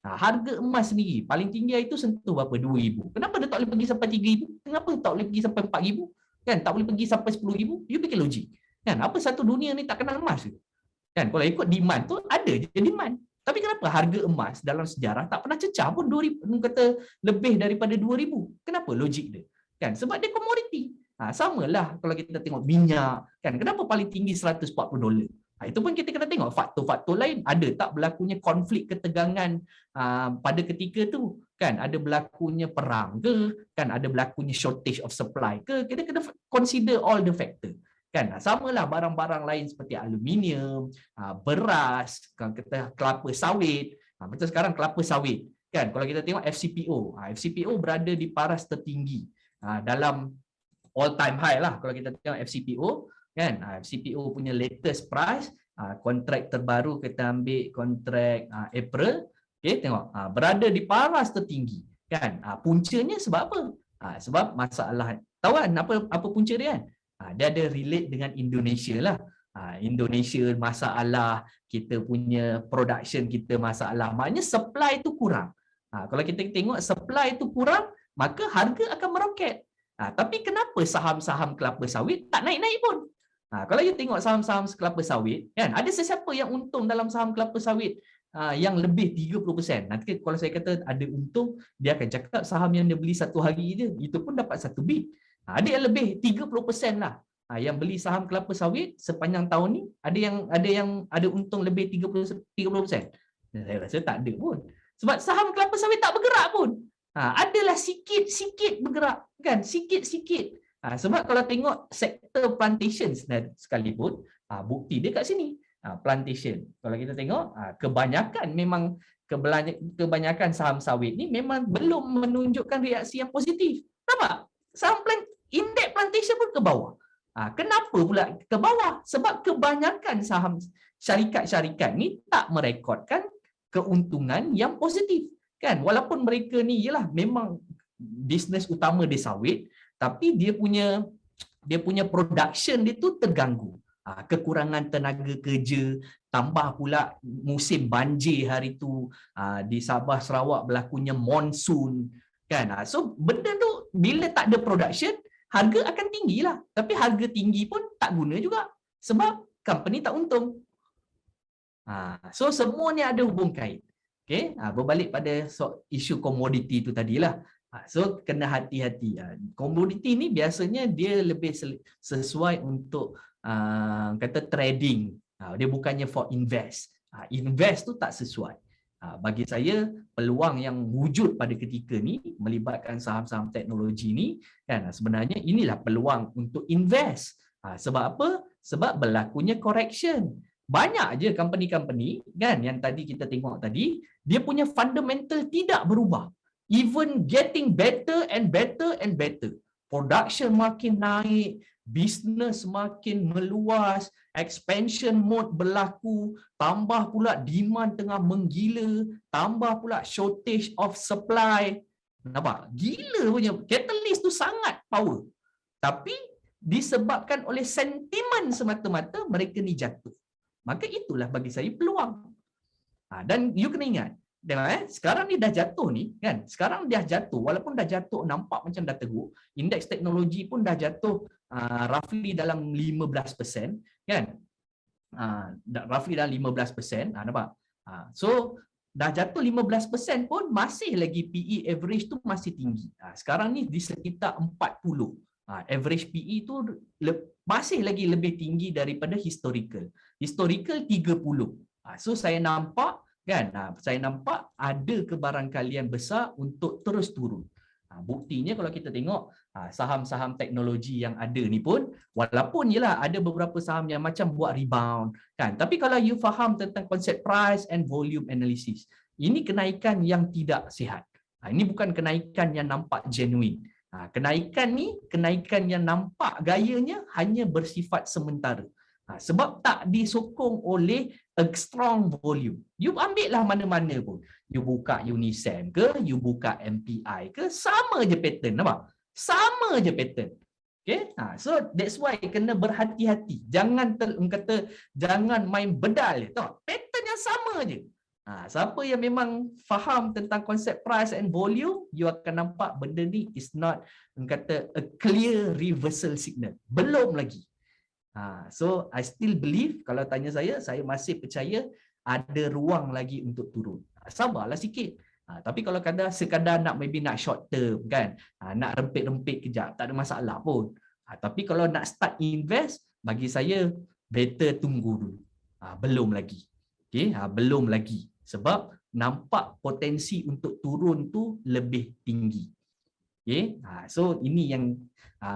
Harga emas sendiri, paling tinggi itu sentuh berapa? 2,000. Kenapa dia tak boleh pergi sampai 3,000? Kenapa tak boleh pergi sampai 4,000? Kan, tak boleh pergi sampai 10,000? You fikir logik. Kan, apa satu dunia ni tak kenal emas ke? Kan, kalau ikut demand tu, ada je demand. Tapi kenapa harga emas dalam sejarah tak pernah cecah pun 2,000, kata lebih daripada 2,000? Kenapa logik dia? Kan, sebab dia komoditi. Samalah kalau kita tengok minyak, kan kenapa paling tinggi $140? Itu pun kita kena tengok faktor-faktor lain. Ada tak berlakunya konflik ketegangan pada ketika tu? Kan ada berlakunya perang ke? Kan ada berlakunya shortage of supply ke? Kita kena consider all the factor. Kan samalah barang-barang lain seperti aluminium, beras, kita kelapa sawit. Macam sekarang kelapa sawit. Kan kalau kita tengok FCPO, FCPO berada di paras tertinggi dalam all time high lah kalau kita tengok FCPO. kan. CPO punya latest price, kontrak terbaru kita ambil kontrak April, okey, tengok berada di paras tertinggi, kan. Puncanya sebab apa? Sebab masalah, tahu kan apa punca dia kan? Dia ada relate dengan Indonesia lah. Indonesia masalah, kita punya production kita masalah, maknanya supply tu kurang. Kalau kita tengok supply tu kurang, maka harga akan meroket. Tapi kenapa saham-saham kelapa sawit tak naik-naik pun? Kalau you tengok saham-saham kelapa sawit, kan, ada sesiapa yang untung dalam saham kelapa sawit yang lebih 30%. Nanti kalau saya kata ada untung, dia akan cakap saham yang dia beli satu hari je, itu pun dapat satu bit. Ada yang lebih 30% lah. Yang beli saham kelapa sawit sepanjang tahun ni, ada yang ada untung lebih 30%. Saya rasa tak ada pun. Sebab saham kelapa sawit tak bergerak pun. Adalah sikit-sikit bergerak, kan? Sikit-sikit. Sebab kalau tengok sektor plantations sekalipun, bukti dia kat sini. Plantation. Kalau kita tengok, kebanyakan memang kebanyakan saham sawit ni memang belum menunjukkan reaksi yang positif. Nampak? Saham indeks plantation pun ke bawah. Kenapa pula ke bawah? Sebab kebanyakan saham syarikat-syarikat ni tak merekodkan keuntungan yang positif, kan? Walaupun mereka ni ialah memang bisnes utama dia sawit, tapi dia punya production dia tu terganggu. Kekurangan tenaga kerja, tambah pula musim banjir hari tu, di Sabah Sarawak berlakunya monsun, kan? So benda tu bila tak ada production, harga akan tinggilah. Tapi harga tinggi pun tak guna juga sebab company tak untung. So semua ni ada hubung kait. Okey, berbalik pada isu komoditi tu tadilah. So kena hati-hati. Komoditi ni biasanya dia lebih sesuai untuk kata trading. Dia bukannya for invest. Invest tu tak sesuai. Bagi saya peluang yang wujud pada ketika ni melibatkan saham-saham teknologi ni, kan, sebenarnya inilah peluang untuk invest. Sebab apa? Sebab berlakunya correction. Banyak je company-company, kan, yang tadi kita tengok tadi, dia punya fundamental tidak berubah. Even getting better and better and better. Production makin naik, business makin meluas, expansion mode berlaku, tambah pula demand tengah menggila, tambah pula shortage of supply. Nampak? Gila punya. Catalyst tu sangat power. Tapi disebabkan oleh sentimen semata-mata mereka ni jatuh. Maka itulah bagi saya peluang. Dan you kena ingat, sekarang ni dah jatuh ni, kan? Sekarang dah jatuh, walaupun dah jatuh nampak macam dah teruk, indeks teknologi pun dah jatuh roughly dalam 15%, kan? Roughly dalam 15%, nampak? So dah jatuh 15% pun masih lagi PE average tu masih tinggi. Sekarang ni di sekitar 40. Average PE tu masih lagi lebih tinggi daripada historical. Historical 30. So saya nampak, kan, saya nampak ada kebarangkalian besar untuk terus turun. Buktinya kalau kita tengok saham-saham teknologi yang ada ni pun, walaupun yelah ada beberapa saham yang macam buat rebound, kan, tapi kalau you faham tentang konsep price and volume analysis, ini kenaikan yang tidak sihat. Ini bukan kenaikan yang nampak genuine. Kenaikan ni, kenaikan yang nampak gayanya hanya bersifat sementara. Sebab tak disokong oleh a strong volume. You ambil lah mana-mana pun. You buka Unisem ke, you buka MPI ke, sama je pattern, nampak? Sama je pattern. Okay? So that's why kena berhati-hati. Jangan jangan main bedal je. Pattern yang sama je. Siapa yang memang faham tentang konsep price and volume, you akan nampak benda ni is not a clear reversal signal. Belum lagi. So I still believe, kalau tanya saya masih percaya ada ruang lagi untuk turun. Sabarlah sikit. Tapi kalau sekadar nak short term, kan, nak rempit-rempit kejap, tak ada masalah pun. Tapi kalau nak start invest, bagi saya better tunggu dulu. Belum lagi. Okay? Belum lagi. Sebab nampak potensi untuk turun tu lebih tinggi. Okay? So ini yang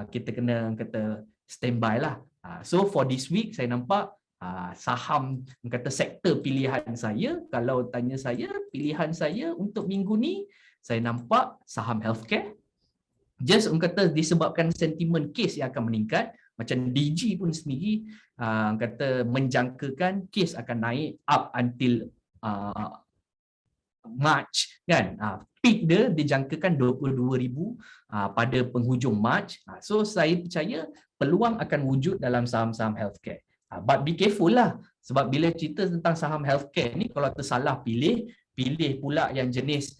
kita kena standby lah. So for this week saya nampak saham sektor pilihan saya, kalau tanya saya, pilihan saya untuk minggu ni, saya nampak saham healthcare. Just disebabkan sentimen kes yang akan meningkat, Macam DG pun sendiri kata menjangkakan kes akan naik up until March kan. Peak dia dijangkakan 22,000 pada penghujung March. So saya percaya peluang akan wujud dalam saham-saham healthcare. But be careful lah, sebab bila cerita tentang saham healthcare ni, kalau tersalah pilih pula yang jenis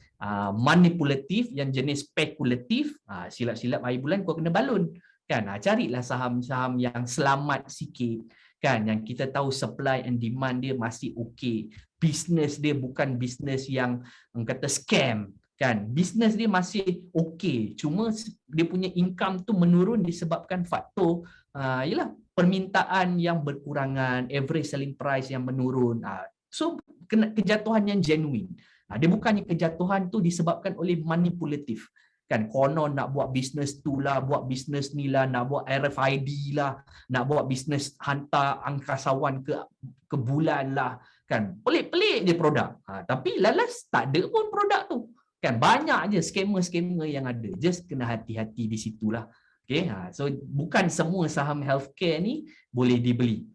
manipulatif, yang jenis spekulatif, silap-silap air bulan kau kena balun kan. Carilah saham-saham yang selamat sikit kan, yang kita tahu supply and demand dia masih okey, bisnes dia bukan bisnes yang kata scam kan, bisnes dia masih okey, cuma dia punya income tu menurun disebabkan faktor ialah permintaan yang berkurangan, average selling price yang menurun. So kejatuhan yang genuine. Dia bukannya kejatuhan tu disebabkan oleh manipulatif kan, konon nak buat bisnes tu lah, buat bisnes ni lah, nak buat RFID lah, nak buat bisnes hantar angkasawan ke bulan lah kan, pelik-pelik je produk. Tapi lalas tak ada pun produk tu kan, banyak je scammer-scammer yang ada. Just kena hati-hati di situlah. Okay, so bukan semua saham healthcare ni boleh dibeli.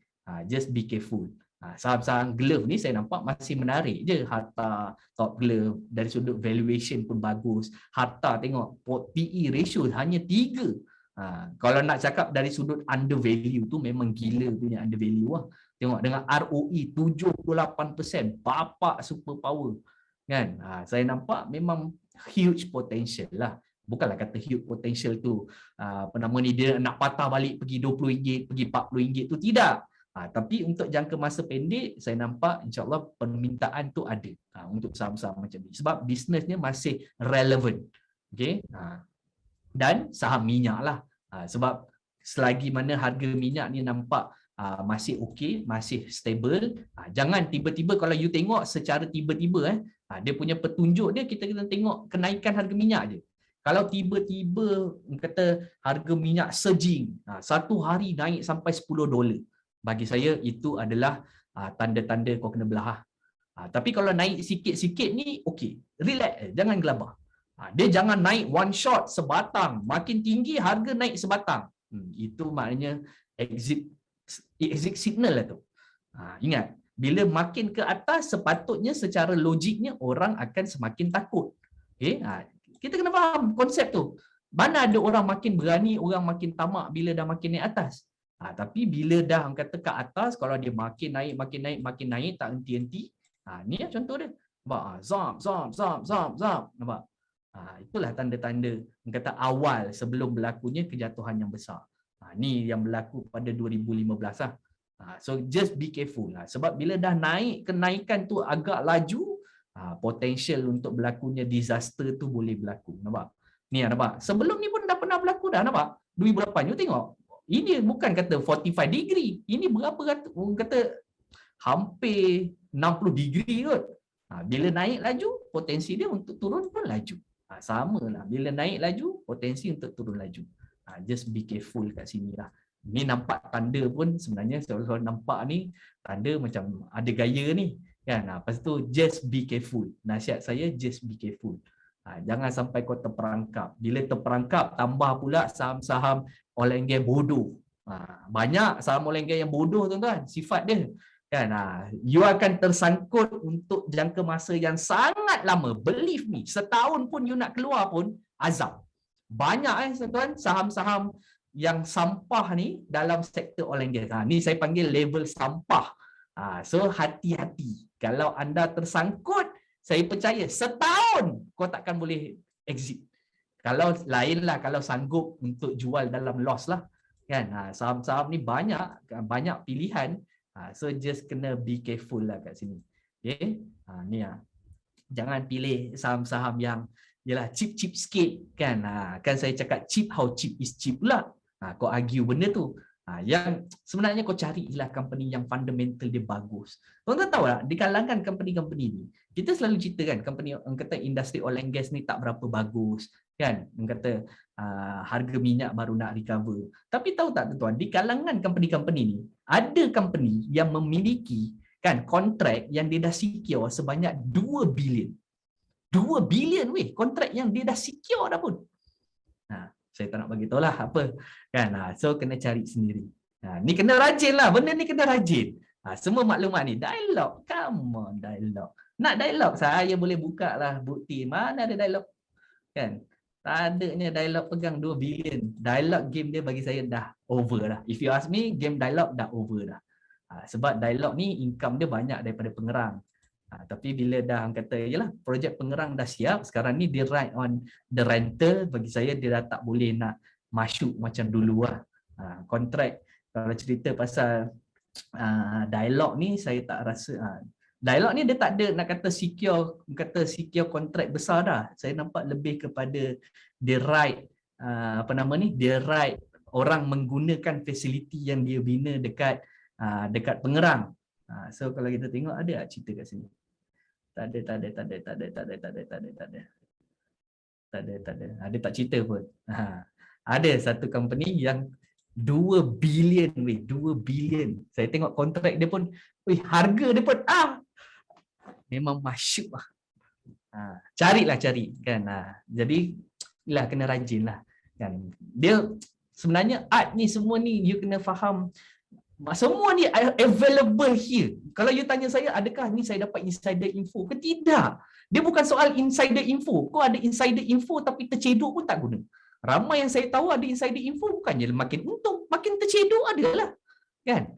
Just be careful. Saham-saham glove ni saya nampak masih menarik je. Harta, Top Glove, dari sudut valuation pun bagus. Harta tengok PE ratio hanya 3. Kalau nak cakap dari sudut undervalue tu memang gila punya undervalue lah. Tengok dengan ROE 78%, bapak super power kan. Saya nampak memang huge potential lah. Bukanlah kata huge potential tu apa nama ni, dia nak patah balik pergi RM20, pergi RM40 tu, tidak. Tapi untuk jangka masa pendek saya nampak insya-Allah permintaan tu ada untuk saham-saham macam ni, sebab bisnesnya masih relevan. Okey. Dan saham minyak lah, sebab selagi mana harga minyak ni nampak masih okey, masih stable, jangan tiba-tiba kalau you tengok secara tiba-tiba dia punya petunjuk dia, kita kena tengok kenaikan harga minyak je. Kalau tiba-tiba kata harga minyak surging, satu hari naik sampai $10, bagi saya itu adalah tanda-tanda kau kena belah. Tapi kalau naik sikit-sikit ni okey, relax, jangan gelabah. Dia jangan naik one shot sebatang, makin tinggi harga naik sebatang. Itu maknanya exit signal lah tu. Ingat, bila makin ke atas sepatutnya secara logiknya orang akan semakin takut. Okay? Kita kena faham konsep tu. Mana ada orang makin berani, orang makin tamak bila dah makin naik atas. Tapi bila dah kata ke atas, kalau dia makin naik, tak henti-henti. Ni lah contoh dia. Nampak? Zam. Nampak? Itulah tanda-tanda kata awal sebelum berlakunya kejatuhan yang besar. Ni yang berlaku pada 2015 lah. So just be careful lah. Sebab bila dah naik, kenaikan tu agak laju, potential untuk berlakunya disaster tu boleh berlaku. Nampak? Ni nampak? Sebelum ni pun dah pernah berlaku dah, nampak? 2008 you tengok. Ini bukan kata 45 degree. Ini berapa kata hampir 60 degree kot. Bila naik laju, potensi dia untuk turun pun laju. Sama lah. Bila naik laju, potensi untuk turun laju. Just be careful kat sini lah. Ni nampak tanda pun sebenarnya kalau nampak ni tanda macam ada gaya ni. Kan? Lepas tu just be careful. Nasihat saya just be careful. Jangan sampai kau terperangkap. Bila terperangkap, tambah pula saham-saham oil and gas bodoh. Banyak saham oil and gas yang bodoh tuan-tuan, sifat dia. Kan? You akan tersangkut untuk jangka masa yang sangat lama. Believe me, setahun pun you nak keluar pun azab. Banyak tuan-tuan saham-saham yang sampah ni dalam sektor oil and gas. Ni saya panggil level sampah. So hati-hati. Kalau anda tersangkut, saya percaya setahun kau takkan boleh exit. Kalau lainlah, kalau sanggup untuk jual dalam loss lah. Kan? Saham-saham ni banyak pilihan. So just kena be careful lah kat sini. Okay? Ni lah. Jangan pilih saham-saham yang yalah cheap sikit kan. Kan saya cakap cheap, how cheap is cheap pula. Kau argue benda tu. Yang sebenarnya kau carilah company yang fundamental dia bagus. Tuan-tuan tahu tak, di kalangan company-company ni, kita selalu cerita kan, company yang kata industri oil and gas ni tak berapa bagus kan. Yang kata harga minyak baru nak recover. Tapi tahu tak tuan-tuan, di kalangan company-company ni, ada company yang memiliki kan kontrak yang dia dah secure sebanyak 2 bilion. 2 bilion weh, kontrak yang dia dah secure dah pun. Saya tak nak bagi tahu lah apa. Kan? So kena cari sendiri. Ni kena rajin lah. Benda ni kena rajin. Semua maklumat ni. Dialog. Come on, dialog. Nak dialog, saya boleh buka lah bukti. Mana ada dialog? Kan? Tak adanya dialog pegang 2 bilion. Dialog game dia bagi saya dah over dah. If you ask me, game dialog dah over dah. Sebab dialog ni income dia banyak daripada pengerang. Tapi bila dah kata, yalah, projek pengerang dah siap, sekarang ni dia ride on the rental, bagi saya dia dah tak boleh nak masuk macam dulu lah. Kontrak, kalau cerita pasal dialog ni, saya tak rasa, dialog ni dia tak ada nak kata secure kontrak besar dah. Saya nampak lebih kepada dia ride, dia ride orang menggunakan fasiliti yang dia bina dekat pengerang. So kalau kita tengok ada cerita kat sini. Tak ada. Ada tak cerita pun. Ada satu company yang 2 bilion weh, 2 bilion. Saya tengok kontrak dia pun, harga dia pun memang masyuk lah. Cari kan. Jadi lah kena rajin lah kan. Dia sebenarnya art ni semua ni you kena faham. Semua ni available here. Kalau you tanya saya, adakah ni saya dapat insider info ke? Tidak. Dia bukan soal insider info. Kau ada insider info tapi tercedok pun tak guna. Ramai yang saya tahu ada insider info bukannya makin untung, makin tercedok adalah. Kan?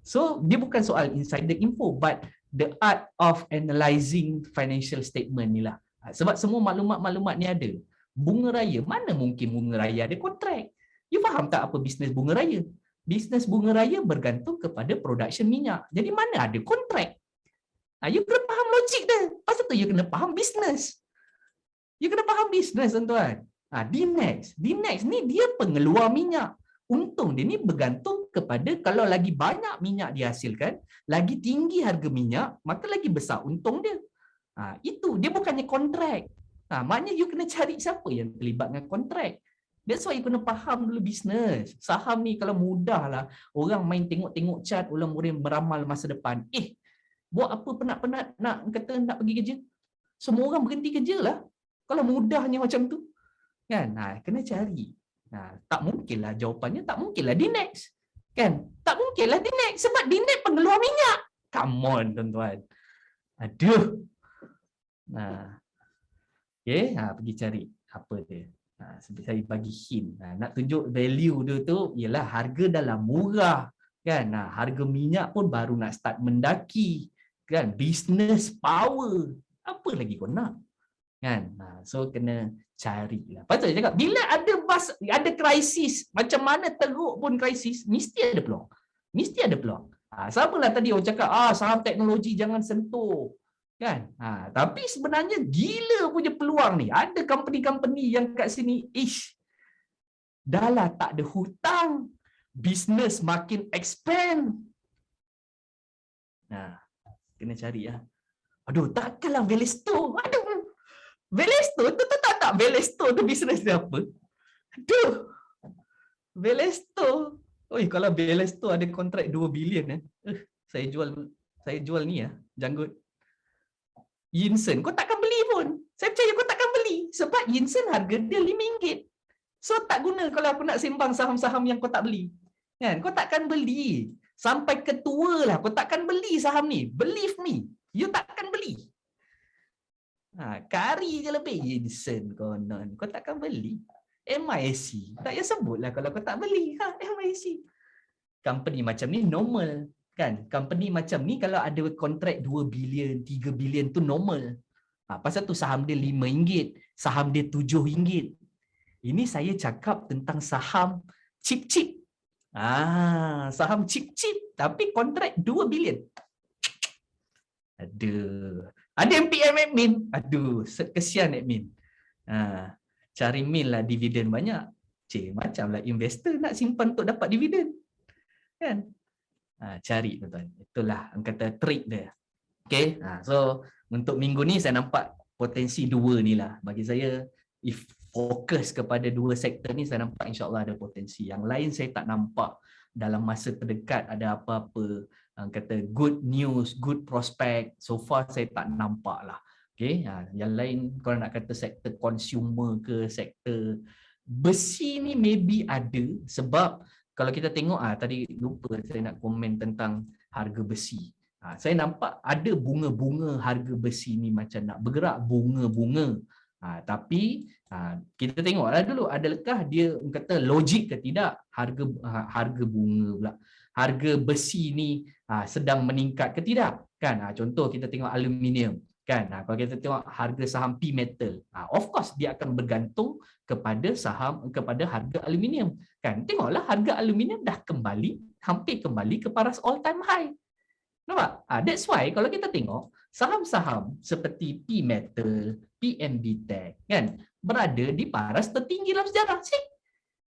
So, dia bukan soal insider info, but the art of analyzing financial statement ni lah. Sebab semua maklumat-maklumat ni ada. Bunga raya, mana mungkin bunga raya ada kontrak? You faham tak apa bisnes bunga raya? Bisnes bunga raya bergantung kepada production minyak. Jadi mana ada kontrak? You kena faham logik dia. Pasal tu you kena faham bisnes. You kena faham bisnes, tuan-tuan. DNEX ni dia pengeluar minyak. Untung dia ni bergantung kepada kalau lagi banyak minyak dihasilkan, lagi tinggi harga minyak, maka lagi besar untung dia. Itu dia bukannya kontrak. Maknanya you kena cari siapa yang terlibat dengan kontrak. That's why you kena faham dulu bisnes. Saham ni kalau mudah lah, orang main tengok-tengok chart, orang boleh meramal masa depan. Buat apa penat-penat nak pergi kerja? Semua orang berhenti kerja lah. Kalau mudahnya macam tu. Kan? Kena cari. Tak mungkinlah jawapannya, tak mungkinlah DNEX. Kan? Tak mungkinlah DNEX sebab DNEX pengeluar minyak. Come on, tuan-tuan. Aduh. Okay, pergi cari apa dia. Seperti saya bagi hint. Nak tunjuk value dia tu ialah harga dalam murah. Kan? Harga minyak pun baru nak start mendaki. Kan? Business power. Apa lagi kau nak? Kan? So kena carilah. Patut cakap bila ada krisis, macam mana teruk pun krisis, mesti ada peluang. Mesti ada peluang. Sabalah tadi orang cakap saham teknologi jangan sentuh. Kan? Tapi sebenarnya gila punya peluang ni. Ada company-company yang kat sini dah lah tak ada hutang, business makin expand. Kena cari ya. Aduh, takkanlah Velesto. Aduh. Velesto tu tak Velesto tu business dia apa? Aduh. Velesto. Kalau Velesto ada kontrak 2 bilion saya jual ni janggut. Yinsen, kau takkan beli pun. Saya percaya kau takkan beli. Sebab Yinsen harga dia RM5. So tak guna kalau aku nak sembang saham-saham yang kau tak beli. Kan? Kau takkan beli. Sampai ketua lah kau takkan beli saham ni. Believe me. You takkan beli. Kari je lebih Yinsen konon. Kau takkan beli. MISC. Tak payah sebutlah kalau kau tak beli. MISC. Company macam ni normal. Kan? Company macam ni kalau ada kontrak 2 bilion, 3 bilion tu normal. Pasal tu saham dia RM5, saham dia RM7. Ini saya cakap tentang saham chip-chip. Saham chip-chip tapi kontrak 2 bilion. Aduh. Ada MPM admin. Aduh, kesian admin. Cari min lah dividen banyak. Macamlah investor nak simpan untuk dapat dividen. Kan? Cari tuan-tuan. Itulah kata trik dia. Okay. So untuk minggu ni saya nampak potensi 2 ni lah. Bagi saya, if fokus kepada 2 sektor ni, saya nampak insyaAllah ada potensi. Yang lain saya tak nampak dalam masa terdekat ada apa-apa kata good news, good prospect. So far saya tak nampak lah. Okay. Yang lain kalau nak kata sektor consumer ke, sektor besi ni maybe ada sebab kalau kita tengok tadi lupa saya nak komen tentang harga besi. Saya nampak ada bunga-bunga harga besi ni macam nak bergerak bunga-bunga. Tapi kita tengoklah dulu adakah dia kata logik ke tidak harga bunga pula. Harga besi ni sedang meningkat ke tidak kan? Contoh kita tengok aluminium kan. Kalau kita tengok harga saham P Metal, of course dia akan bergantung kepada harga aluminium kan. Tengoklah harga aluminium dah hampir kembali ke paras all time high. Nampak? That's why kalau kita tengok saham-saham seperti P Metal, PMB Tech kan berada di paras tertinggi dalam sejarah.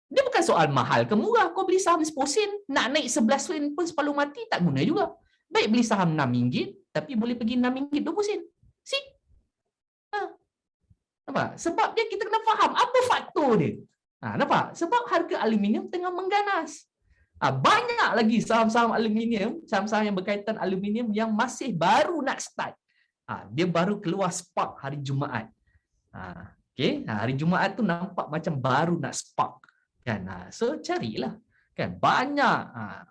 Dia bukan soal mahal ke murah. Kau beli saham 10 sen, nak naik 11 sen pun separuh mati tak guna juga. Baik beli saham RM6 tapi boleh pergi RM6.20. Nampak? Sebab dia kita kena faham apa faktor dia. Nampak? Sebab harga aluminium tengah mengganas. Banyak lagi saham-saham aluminium, saham-saham yang berkaitan aluminium yang masih baru nak start. Dia baru keluar spark hari Jumaat. Okay? Hari Jumaat tu nampak macam baru nak spark. Kan? So carilah. Kan? Banyak.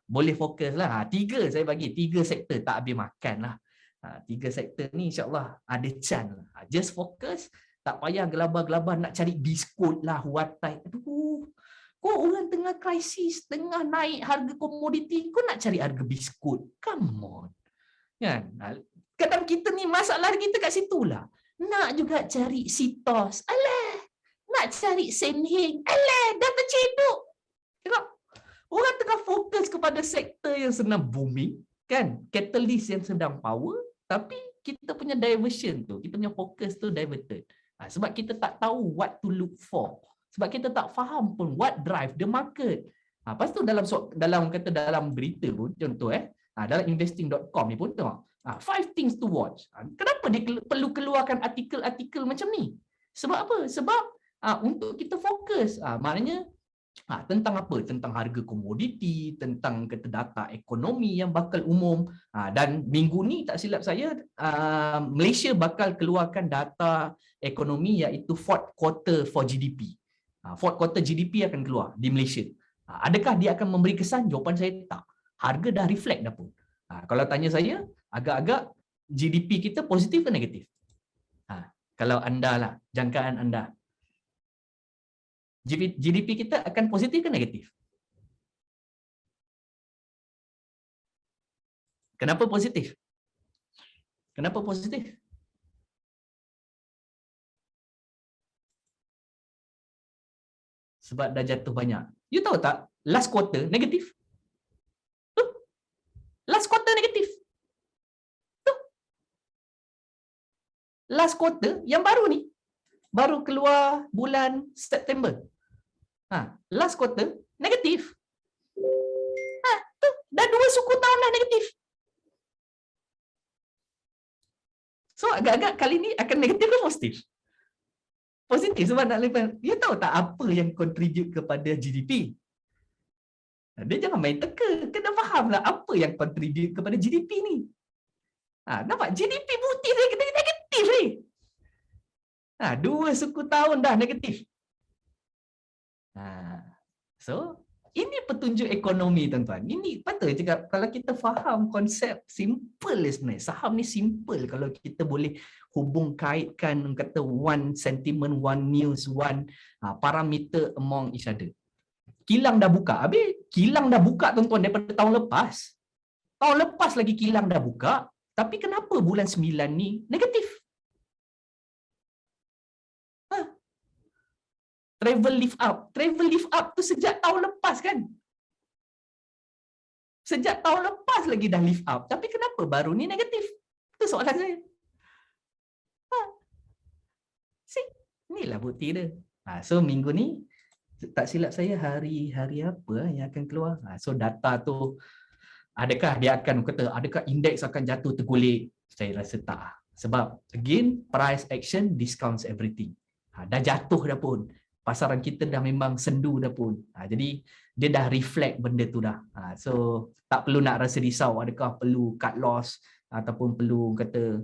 Boleh fokus lah. 3 saya bagi. 3 sektor tak habis makan lah. 3 sektor ni insyaAllah ada chance lah. Just fokus. Tak payah gelabah-gelabah nak cari biskut lah. Huatai. Aduh. Kau orang tengah krisis, tengah naik harga komoditi, kau nak cari harga biskut. Come on. Kan? Kadang kita ni masalah kita kat situ lah. Nak juga cari sitos. Alah. Nak cari senheng. Alah. Dah terceduk. Tengok. Orang tengah fokus kepada sektor yang sedang booming. Kan? Catalyst yang sedang power. Tapi kita punya diversion tu, kita punya fokus tu diverted. Sebab kita tak tahu what to look for. Sebab kita tak faham pun what drive the market. Lepas tu dalam berita pun, contoh dalam investing.com ni pun tengok. 5 things to watch. Kenapa dia perlu keluarkan artikel-artikel macam ni? Sebab apa? Sebab untuk kita fokus. Maknanya tentang apa? Tentang harga komoditi, tentang kata data ekonomi yang bakal umum. Dan minggu ni tak silap saya, Malaysia bakal keluarkan data ekonomi iaitu fourth quarter for GDP. Fourth quarter GDP akan keluar di Malaysia. Adakah dia akan memberi kesan? Jawapan saya tak. Harga dah reflect dah pun. Kalau tanya saya, agak-agak GDP kita positif ke negatif? Kalau anda lah, jangkaan anda. GDP kita akan positif ke negatif? Kenapa positif? Kenapa positif? Sebab dah jatuh banyak. You tahu tak? Last quarter negatif. Last quarter negatif. Last quarter yang baru ni. Baru keluar bulan September. Last quarter negatif. Dah 2 suku tahun dah negatif. So agak-agak kali ni akan negatif ke positif? Positif sebab nak lepas. Dia tahu tak apa yang contribute kepada GDP? Dia jangan main teka. Kena faham lah apa yang contribute kepada GDP ni. Nampak? GDP putih negatif ni. 2 suku tahun dah negatif. So, ini petunjuk ekonomi tuan-tuan. Ini patut cakap kalau kita faham konsep simple sebenarnya. Saham ni simple kalau kita boleh hubung kaitkan kata one sentiment, one news, one parameter among each other. Kilang dah buka. Habis kilang dah buka tuan-tuan daripada tahun lepas. Tahun lepas lagi kilang dah buka. Tapi kenapa bulan 9 ni negatif? Travel lift up. Travel lift up tu sejak tahun lepas kan? Sejak tahun lepas lagi dah lift up. Tapi kenapa baru ni negatif? Itu soalan saya. Inilah bukti dia. So minggu ni, tak silap saya hari apa yang akan keluar. So data tu, adakah dia akan kata, adakah indeks akan jatuh tergolek? Saya rasa tak. Sebab again, price action discounts everything. Dah jatuh dah pun. Pasaran kita dah memang sendu dah pun. Jadi dia dah reflect benda tu dah. So tak perlu nak rasa risau adakah perlu cut loss ataupun perlu kata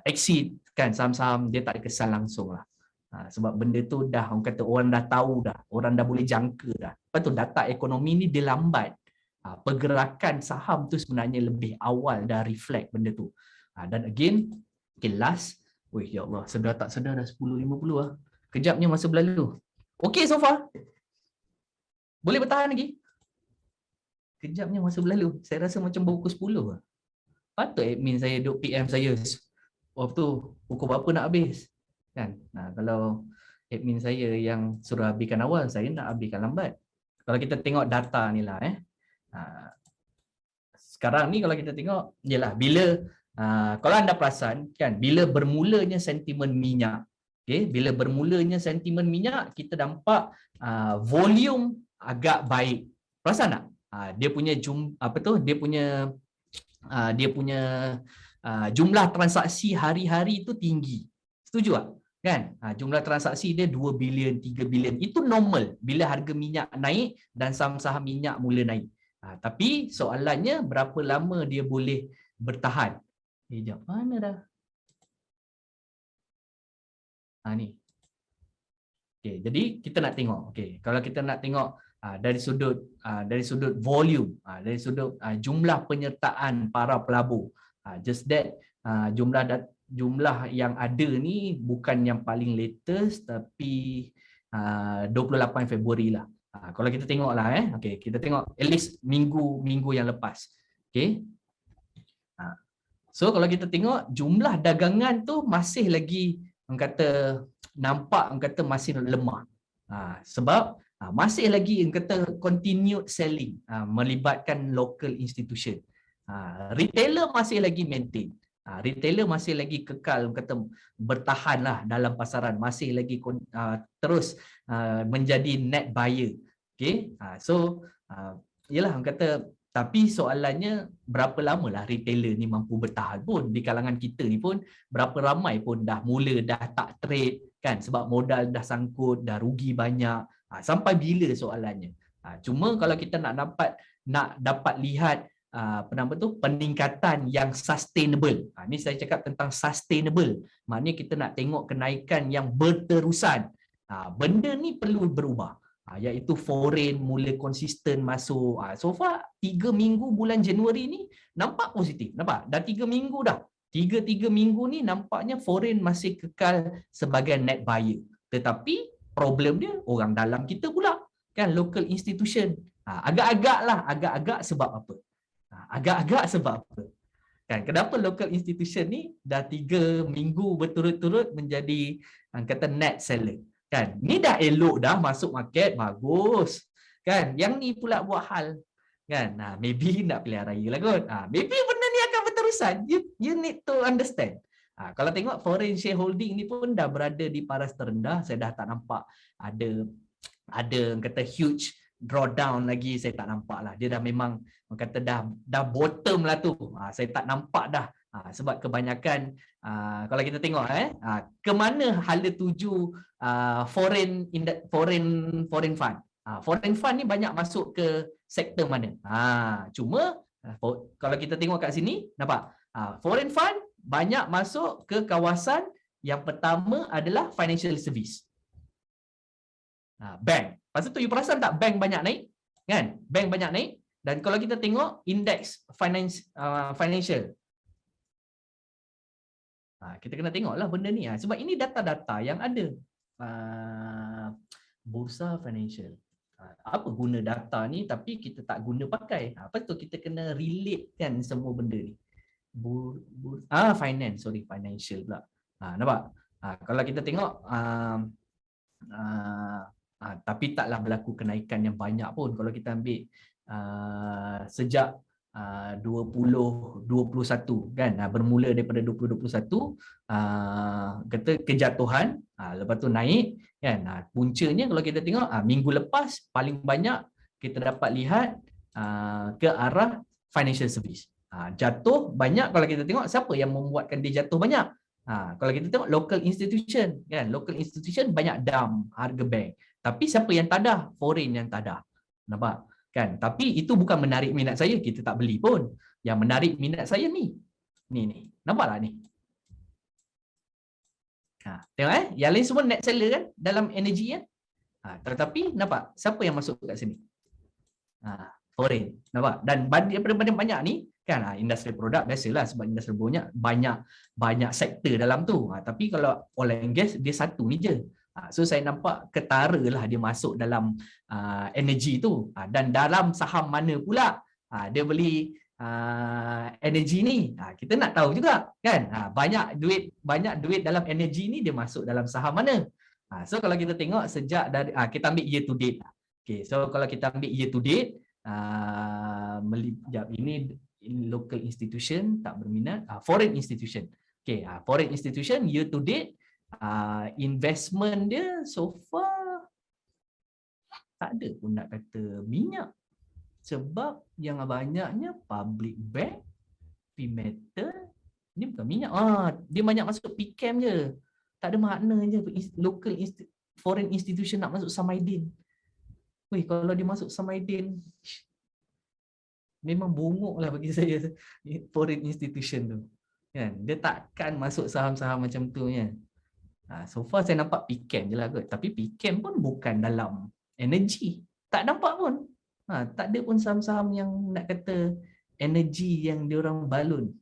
exit kan saham-saham dia tak ada kesan langsung lah. Sebab benda tu dah orang kata orang dah tahu dah, orang dah boleh jangka dah. Lepas tu data ekonomi ni dia lambat. Pergerakan saham tu sebenarnya lebih awal dah reflect benda tu. Dan again, okay, last, wih ya Allah, sedar tak sedar dah 10.50 lah. Kejapnya masa berlalu. Okay so far. Boleh bertahan lagi? Kejapnya masa berlalu. Saya rasa macam baru pukul 10 lah. Patut admin saya duk PM saya. Waktu tu, pukul berapa nak habis? Kan? Kalau admin saya yang suruh habiskan awal, saya nak habiskan lambat. Kalau kita tengok data ni lah. Sekarang ni kalau kita tengok, yelah, bila, kalau anda perasan, kan, bila bermulanya sentimen minyak, okay, bila bermulanya sentimen minyak, kita nampak volume agak baik. Perasan tak? Dia punya dia punya jumlah transaksi hari-hari itu tinggi. Setuju tak? Kan? Jumlah transaksi dia 2 bilion, 3 bilion. Itu normal bila harga minyak naik dan saham-saham minyak mula naik. Tapi soalannya berapa lama dia boleh bertahan? Sekejap, mana dah? Ni. Okay, jadi kita nak tengok. Okay, kalau kita nak tengok dari sudut volume, dari sudut jumlah penyertaan para pelabur. Just that jumlah yang ada ni bukan yang paling latest, tapi 28 Februari lah. Kalau kita tengoklah okey, kita tengok at least minggu yang lepas. Okey. So kalau kita tengok jumlah dagangan tu masih lagi orang kata nampak masih lemah. Sebab masih lagi orang kata continued selling melibatkan local institution. Retailer masih lagi maintain. Retailer masih lagi kekal kata bertahanlah dalam pasaran, masih lagi terus menjadi net buyer. Okey. So yalah orang kata, tapi soalannya berapa lamalah retailer ni mampu bertahan pun. Di kalangan kita ni pun berapa ramai pun dah mula dah tak trade kan, sebab modal dah sangkut, dah rugi banyak. Sampai bila soalannya? Cuma kalau kita nak dapat lihat peningkatan yang sustainable. Ni saya cakap tentang sustainable. Maknanya kita nak tengok kenaikan yang berterusan. Benda ni perlu berubah. Iaitu foreign mula konsisten masuk. So far 3 minggu bulan Januari ni nampak positif. Nampak? Dah 3 minggu dah. 3 minggu ni nampaknya foreign masih kekal sebagai net buyer. Tetapi problem dia orang dalam kita pula. Kan, local institution. Agak-agak sebab apa? Agak-agak sebab apa? Kan, kenapa local institution ni dah 3 minggu berturut-turut menjadi kata net seller? Kan, ni dah elok dah masuk market, bagus. Kan, yang ni pula buat hal. Kan, maybe nak pilihan raya lah kot. Maybe benda ni akan berterusan. You need to understand. Kalau tengok foreign shareholding ni pun dah berada di paras terendah. Saya dah tak nampak ada kata huge drawdown lagi, saya tak nampak lah. Dia dah memang kata dah bottom lah tu. Saya tak nampak dah. Sebab kebanyakan kalau kita tengok ke mana hala tuju foreign fund. Foreign fund ni banyak masuk ke sektor mana? Cuma kalau kita tengok kat sini, nampak? Foreign fund banyak masuk ke kawasan yang pertama adalah financial service. Bank. Pasal tu you perasan tak bank banyak naik? Kan? Bank banyak naik. Dan kalau kita tengok indeks financial. Kita kena tengoklah benda ni. Sebab ini data-data yang ada. Bursa financial. Apa guna data ni tapi kita tak guna pakai? Lepas tu kita kena relate kan semua benda ni. Financial pula. Nampak? Kalau kita tengok tapi taklah berlaku kenaikan yang banyak pun kalau kita ambil sejak 2021 kan, bermula daripada 2021 kata kejatuhan, lepas tu naik kan. Puncanya kalau kita tengok minggu lepas paling banyak kita dapat lihat ke arah financial service. Jatuh banyak kalau kita tengok siapa yang membuatkan dia jatuh banyak. Kalau kita tengok local institution kan, local institution banyak dump harga bank. Tapi siapa yang tadah? Foreign yang tadah. Nampak? Kan? Tapi itu bukan menarik minat saya, kita tak beli pun. Yang menarik minat saya ni. Ni. Nampak tak ni? Tengok yang lain semua net seller kan dalam energi kan. Tetapi nampak siapa yang masuk kat sini? Foreign. Nampak? Dan daripada banyak ni kan industri produk biasalah sebab industri banyak sektor dalam tu. Tapi kalau oil and gas dia satu ni je. So saya nampak ketara lah dia masuk dalam energi tu. Dan dalam saham mana pula dia beli energi ni, kita nak tahu juga kan. Banyak duit dalam energi ni dia masuk dalam saham mana. So kalau kita tengok sejak dari kita ambil year to date. Okay, so kalau kita ambil year to date, ini local institution tak berminat, foreign institution. Okay, foreign institution year to date, investment dia so far tak ada pun nak kata minyak. Sebab yang banyaknya public bank, P-metal, ni bukan minyak. Dia banyak masuk PChem je. Tak ada makna je local foreign institution nak masuk Samaidin. Weh, kalau dia masuk Samaidin memang bongok lah bagi saya foreign institution tu. Kan? Dia takkan masuk saham-saham macam tu kan. So far saya nampak PChem je lah kot. Tapi PChem pun bukan dalam energi. Tak nampak pun. Tak ada pun saham-saham yang nak kata energi yang diorang balun.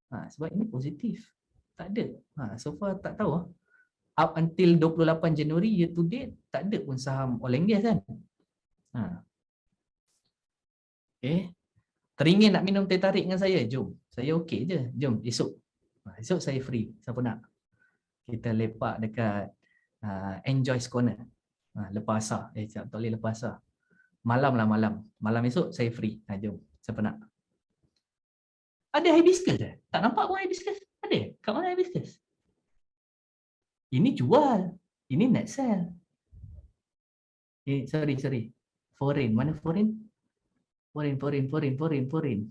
Sebab ini positif. Tak ada. So far tak tahu. Up until 28 Januari year to date, tak ada pun saham oil and gas kan. Okay. Teringin nak minum teh tarik dengan saya? Jom. Saya okey je. Jom esok. Esok saya free. Siapa nak? Kita lepak dekat Enjoy's Corner. Lepas asar. Tak boleh lepas asar. Malam lah malam. Malam esok saya free. Jom. Siapa nak? Ada hibiscus ke? Tak nampak pun hibiscus. Ada? Kat mana hibiscus? Ini jual. Ini net sell. Sorry. Foreign. Mana foreign? Foreign.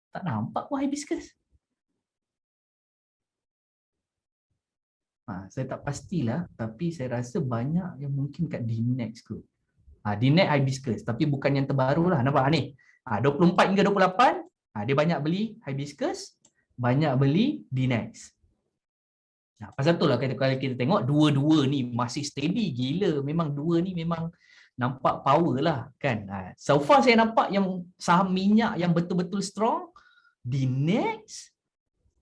Tak nampak pun hibiscus. Saya tak pastilah, tapi saya rasa banyak yang mungkin kat DNEX kot. DNEX hibiscus, tapi bukan yang terbaru lah. Nampak ni? 24 hingga 28, dia banyak beli hibiscus, banyak beli DNEX. Pasal tu lah kalau kita tengok dua-dua ni masih steady gila. Memang dua ni memang nampak power lah kan. So far saya nampak yang saham minyak yang betul-betul strong, DNEX,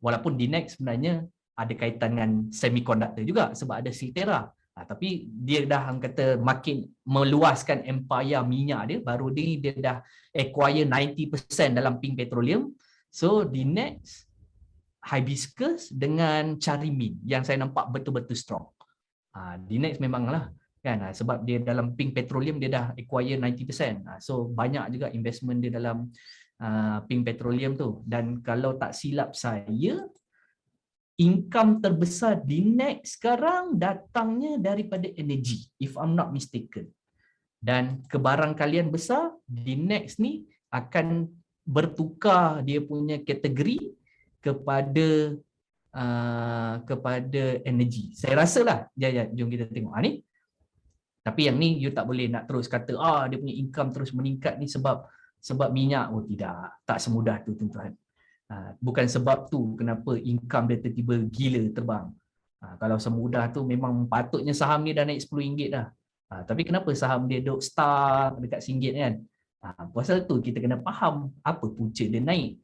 walaupun DNEX sebenarnya ada kaitan dengan semiconductor juga sebab ada Siltera. Tapi dia dah kata makin meluaskan empire minyak dia, baru dia dah acquire 90% dalam Pink Petroleum. So DNEX, hibiscus dengan Carimin yang saya nampak betul-betul strong. DNEX memanglah kan, sebab dia dalam Pink Petroleum dia dah acquire 90%. So banyak juga investment dia dalam Pink Petroleum tu. Dan kalau tak silap saya, income terbesar DNEX sekarang datangnya daripada energi, if I'm not mistaken. Dan kebarangkalian besar DNEX ni akan bertukar dia punya kategori kepada energi. Saya rasalah. Jom kita tengok ni. Tapi yang ni you tak boleh nak terus kata dia punya income terus meningkat ni sebab minyak. Tidak, tak semudah tu tuan-tuan. Bukan sebab tu kenapa income dia tiba-tiba gila terbang. Kalau semudah tu memang patutnya saham ni dah naik RM10 dah. Tapi kenapa saham dia duk stuck dekat RM1 kan? Pasal tu kita kena faham apa punca dia naik.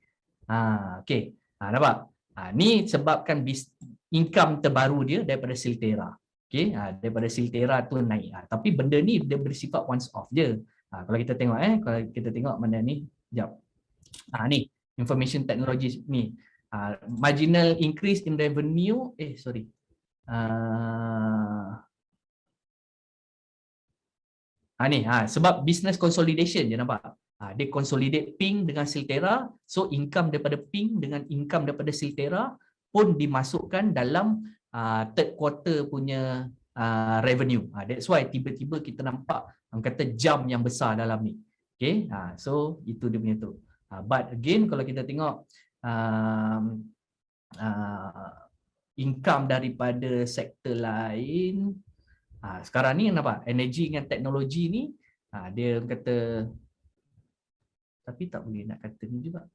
Okey. Nampak? Ni sebabkan income terbaru dia daripada Siltera. Okey, daripada Siltera tu naik. Tapi benda ni dia bersifat once off je. Kalau kita tengok kalau kita tengok mana ni, jap. Ni information technology ni. Marginal increase in revenue, ni sebab business consolidation je nampak. Dia consolidate Pink dengan Siltera, so income daripada Pink dengan income daripada Siltera pun dimasukkan dalam third quarter punya revenue. That's why tiba-tiba kita nampak kata jump yang besar dalam ni. Okay, so itu dia punya tu. But again kalau kita tengok income daripada sektor lain, sekarang ni nampak energi dengan teknologi ni dia kata, tapi tak boleh nak kata ni juga.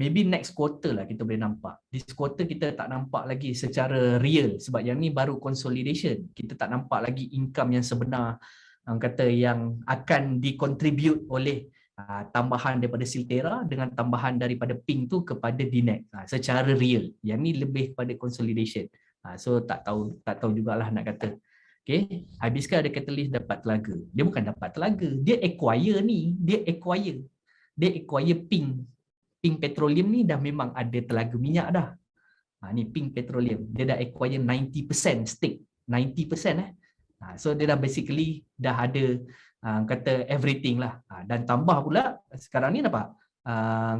maybe next quarter lah kita boleh nampak. This quarter kita tak nampak lagi secara real sebab yang ni baru consolidation. Kita tak nampak lagi income yang sebenar, kata yang akan dikontribute oleh tambahan daripada Siltera dengan tambahan daripada Ping tu kepada DNET secara real. Yang ni lebih kepada consolidation. So tak tahu jugalah nak kata. Okay, Hibiscus ada catalyst dapat telaga. Dia bukan dapat telaga, dia acquire ni, dia acquire Ping. Ping Petroleum ni dah memang ada telaga minyak dah. Ni Ping Petroleum, dia dah acquire 90% stake, 90%. So dia dah basically dah ada kata everything lah. Dan tambah pula sekarang ni nampak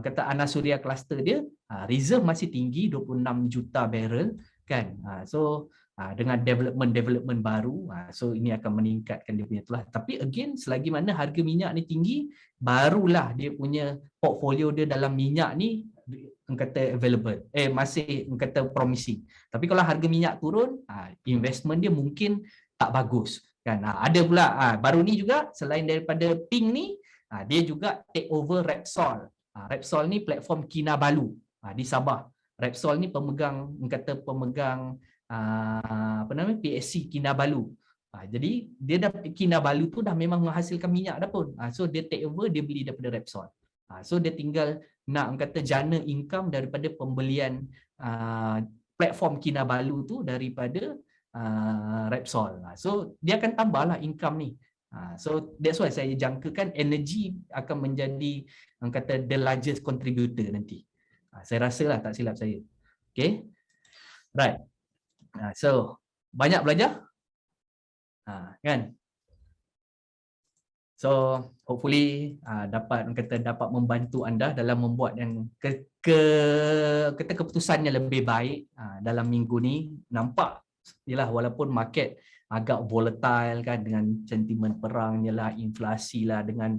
kata Anasuria cluster dia reserve masih tinggi 26 juta barrel kan. So dengan development baru, so ini akan meningkatkan dia punya itulah. Tapi again, selagi mana harga minyak ni tinggi, barulah dia punya portfolio dia dalam minyak ni kata available, masih kata promising. Tapi kalau harga minyak turun, investment dia mungkin tak bagus kan. Ada pula baru ni juga selain daripada Ping ni, dia juga take over Repsol. Repsol ni platform Kinabalu di Sabah. Repsol ni pemegang PSC Kinabalu. Jadi dia dah Kinabalu tu dah memang menghasilkan minyak dah pun. So dia take over, dia beli daripada Repsol. So dia tinggal nak kata jana income daripada pembelian platform Kinabalu tu daripada Repsol. So dia akan tambahlah income ni. So that's why saya jangkakan energy akan menjadi kata the largest contributor nanti. Saya rasa lah, tak silap saya. Okay. Right. So banyak belajar kan. So hopefully dapat membantu anda dalam membuat yang keputusannya lebih baik dalam minggu ni. Nampak yalah, walaupun market agak volatile kan, dengan sentimen perang yalah, inflasi lah, dengan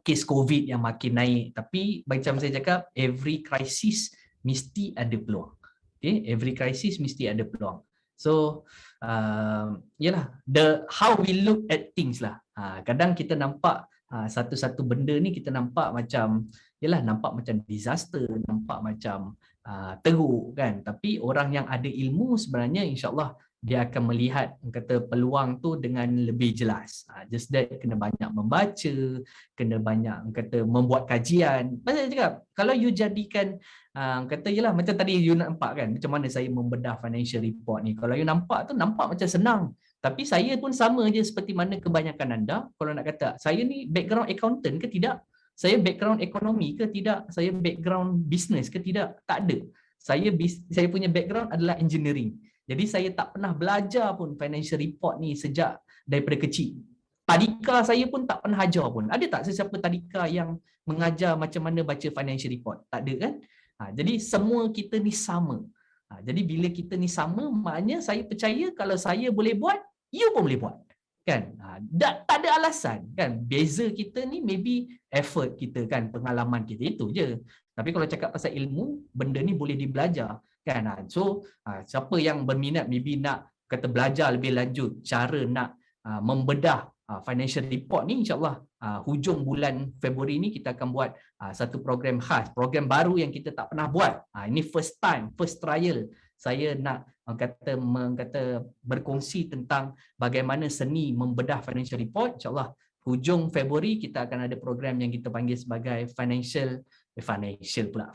kes COVID yang makin naik, tapi macam saya cakap, every crisis mesti ada peluang. Okay, every crisis mesti ada peluang. So yalah, how we look at things lah. Kadang kita nampak satu-satu benda ni kita nampak macam disaster, nampak macam teruk kan. Tapi orang yang ada ilmu sebenarnya insya-Allah dia akan melihat kata peluang tu dengan lebih jelas. Just that kena banyak membaca, kena banyak kata membuat kajian. Pasal cakap kalau you jadikan kata yalah macam tadi you nampak kan macam mana saya membedah financial report ni. Kalau you nampak macam senang. Tapi saya pun sama je seperti mana kebanyakan anda. Kalau nak kata saya ni background accountant ke tidak? Saya background ekonomi ke tidak? Saya background business ke tidak? Tak ada. Saya punya background adalah engineering. Jadi saya tak pernah belajar pun financial report ni sejak daripada kecil. Tadika saya pun tak pernah ajar pun. Ada tak sesiapa tadika yang mengajar macam mana baca financial report? Tak ada kan? Jadi semua kita ni sama. Jadi bila kita ni sama, maknanya saya percaya kalau saya boleh buat, you pun boleh buat. Kan? Tak ada alasan kan. Beza kita ni maybe effort kita kan, pengalaman kita, itu je. Tapi kalau cakap pasal ilmu, benda ni boleh dibelajar kan. So siapa yang berminat maybe nak kata belajar lebih lanjut cara nak membedah financial report ni, insya-Allah hujung bulan Februari ni kita akan buat satu program khas, program baru yang kita tak pernah buat. Ini first time, first trial saya nak kata berkongsi tentang bagaimana seni membedah financial report. Insya-Allah hujung Februari kita akan ada program yang kita panggil sebagai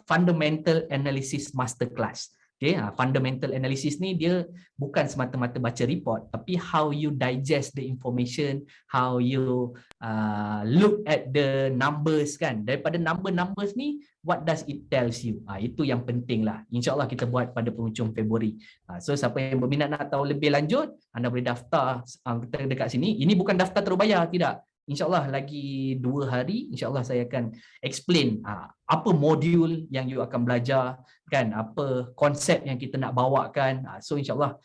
Fundamental Analysis Masterclass. Okay, fundamental analysis ni dia bukan semata-mata baca report, tapi how you digest the information, how you look at the numbers kan. Daripada numbers ni, what does it tells you? Itu yang penting lah. InsyaAllah kita buat pada penghujung Februari. So siapa yang berminat nak tahu lebih lanjut, anda boleh daftar dekat sini. Ini bukan daftar terus bayar, tidak. InsyaAllah lagi 2 hari, insyaAllah saya akan explain apa modul yang you akan belajar kan, apa konsep yang kita nak bawakan. So insyaAllah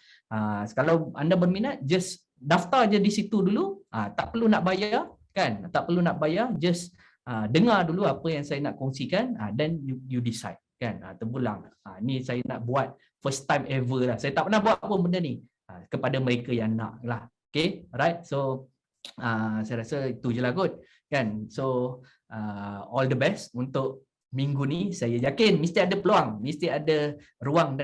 kalau anda berminat, just daftar je di situ dulu. Tak perlu nak bayar kan, tak perlu nak bayar, just dengar dulu apa yang saya nak kongsikan, then you decide kan, terpulang. Ni saya nak buat first time ever lah. Saya tak pernah buat pun benda ni kepada mereka yang nak lah. Okay, alright. So saya rasa itu je lah kot kan. So all the best untuk minggu ni. Saya yakin mesti ada peluang, mesti ada ruang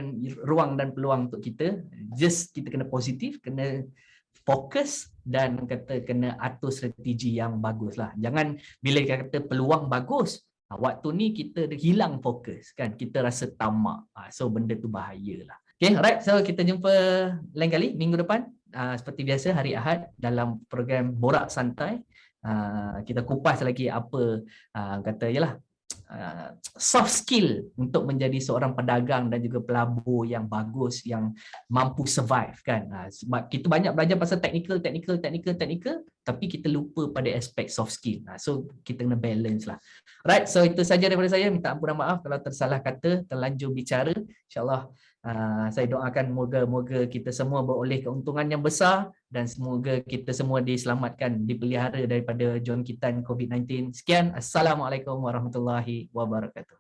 dan peluang untuk kita. Just kita kena positif, kena fokus dan kena atur strategi yang bagus lah. Jangan bila kata peluang bagus, waktu ni kita hilang fokus kan, kita rasa tamak. So benda tu bahayalah. Okay, alright. So kita jumpa lain kali minggu depan. Seperti biasa hari Ahad dalam program Borak Santai. Kita kupas lagi apa kata yalah soft skill untuk menjadi seorang pedagang dan juga pelabur yang bagus, yang mampu survive kan. Sebab kita banyak belajar pasal technical, tapi kita lupa pada aspek soft skill. So kita kena balance lah. Right, so itu saja daripada saya. Minta ampunan maaf kalau tersalah kata, terlanjur bicara. InsyaAllah saya doakan moga-moga kita semua beroleh keuntungan yang besar dan semoga kita semua diselamatkan, dipelihara daripada jangkitan COVID-19. Sekian, Assalamualaikum warahmatullahi wabarakatuh.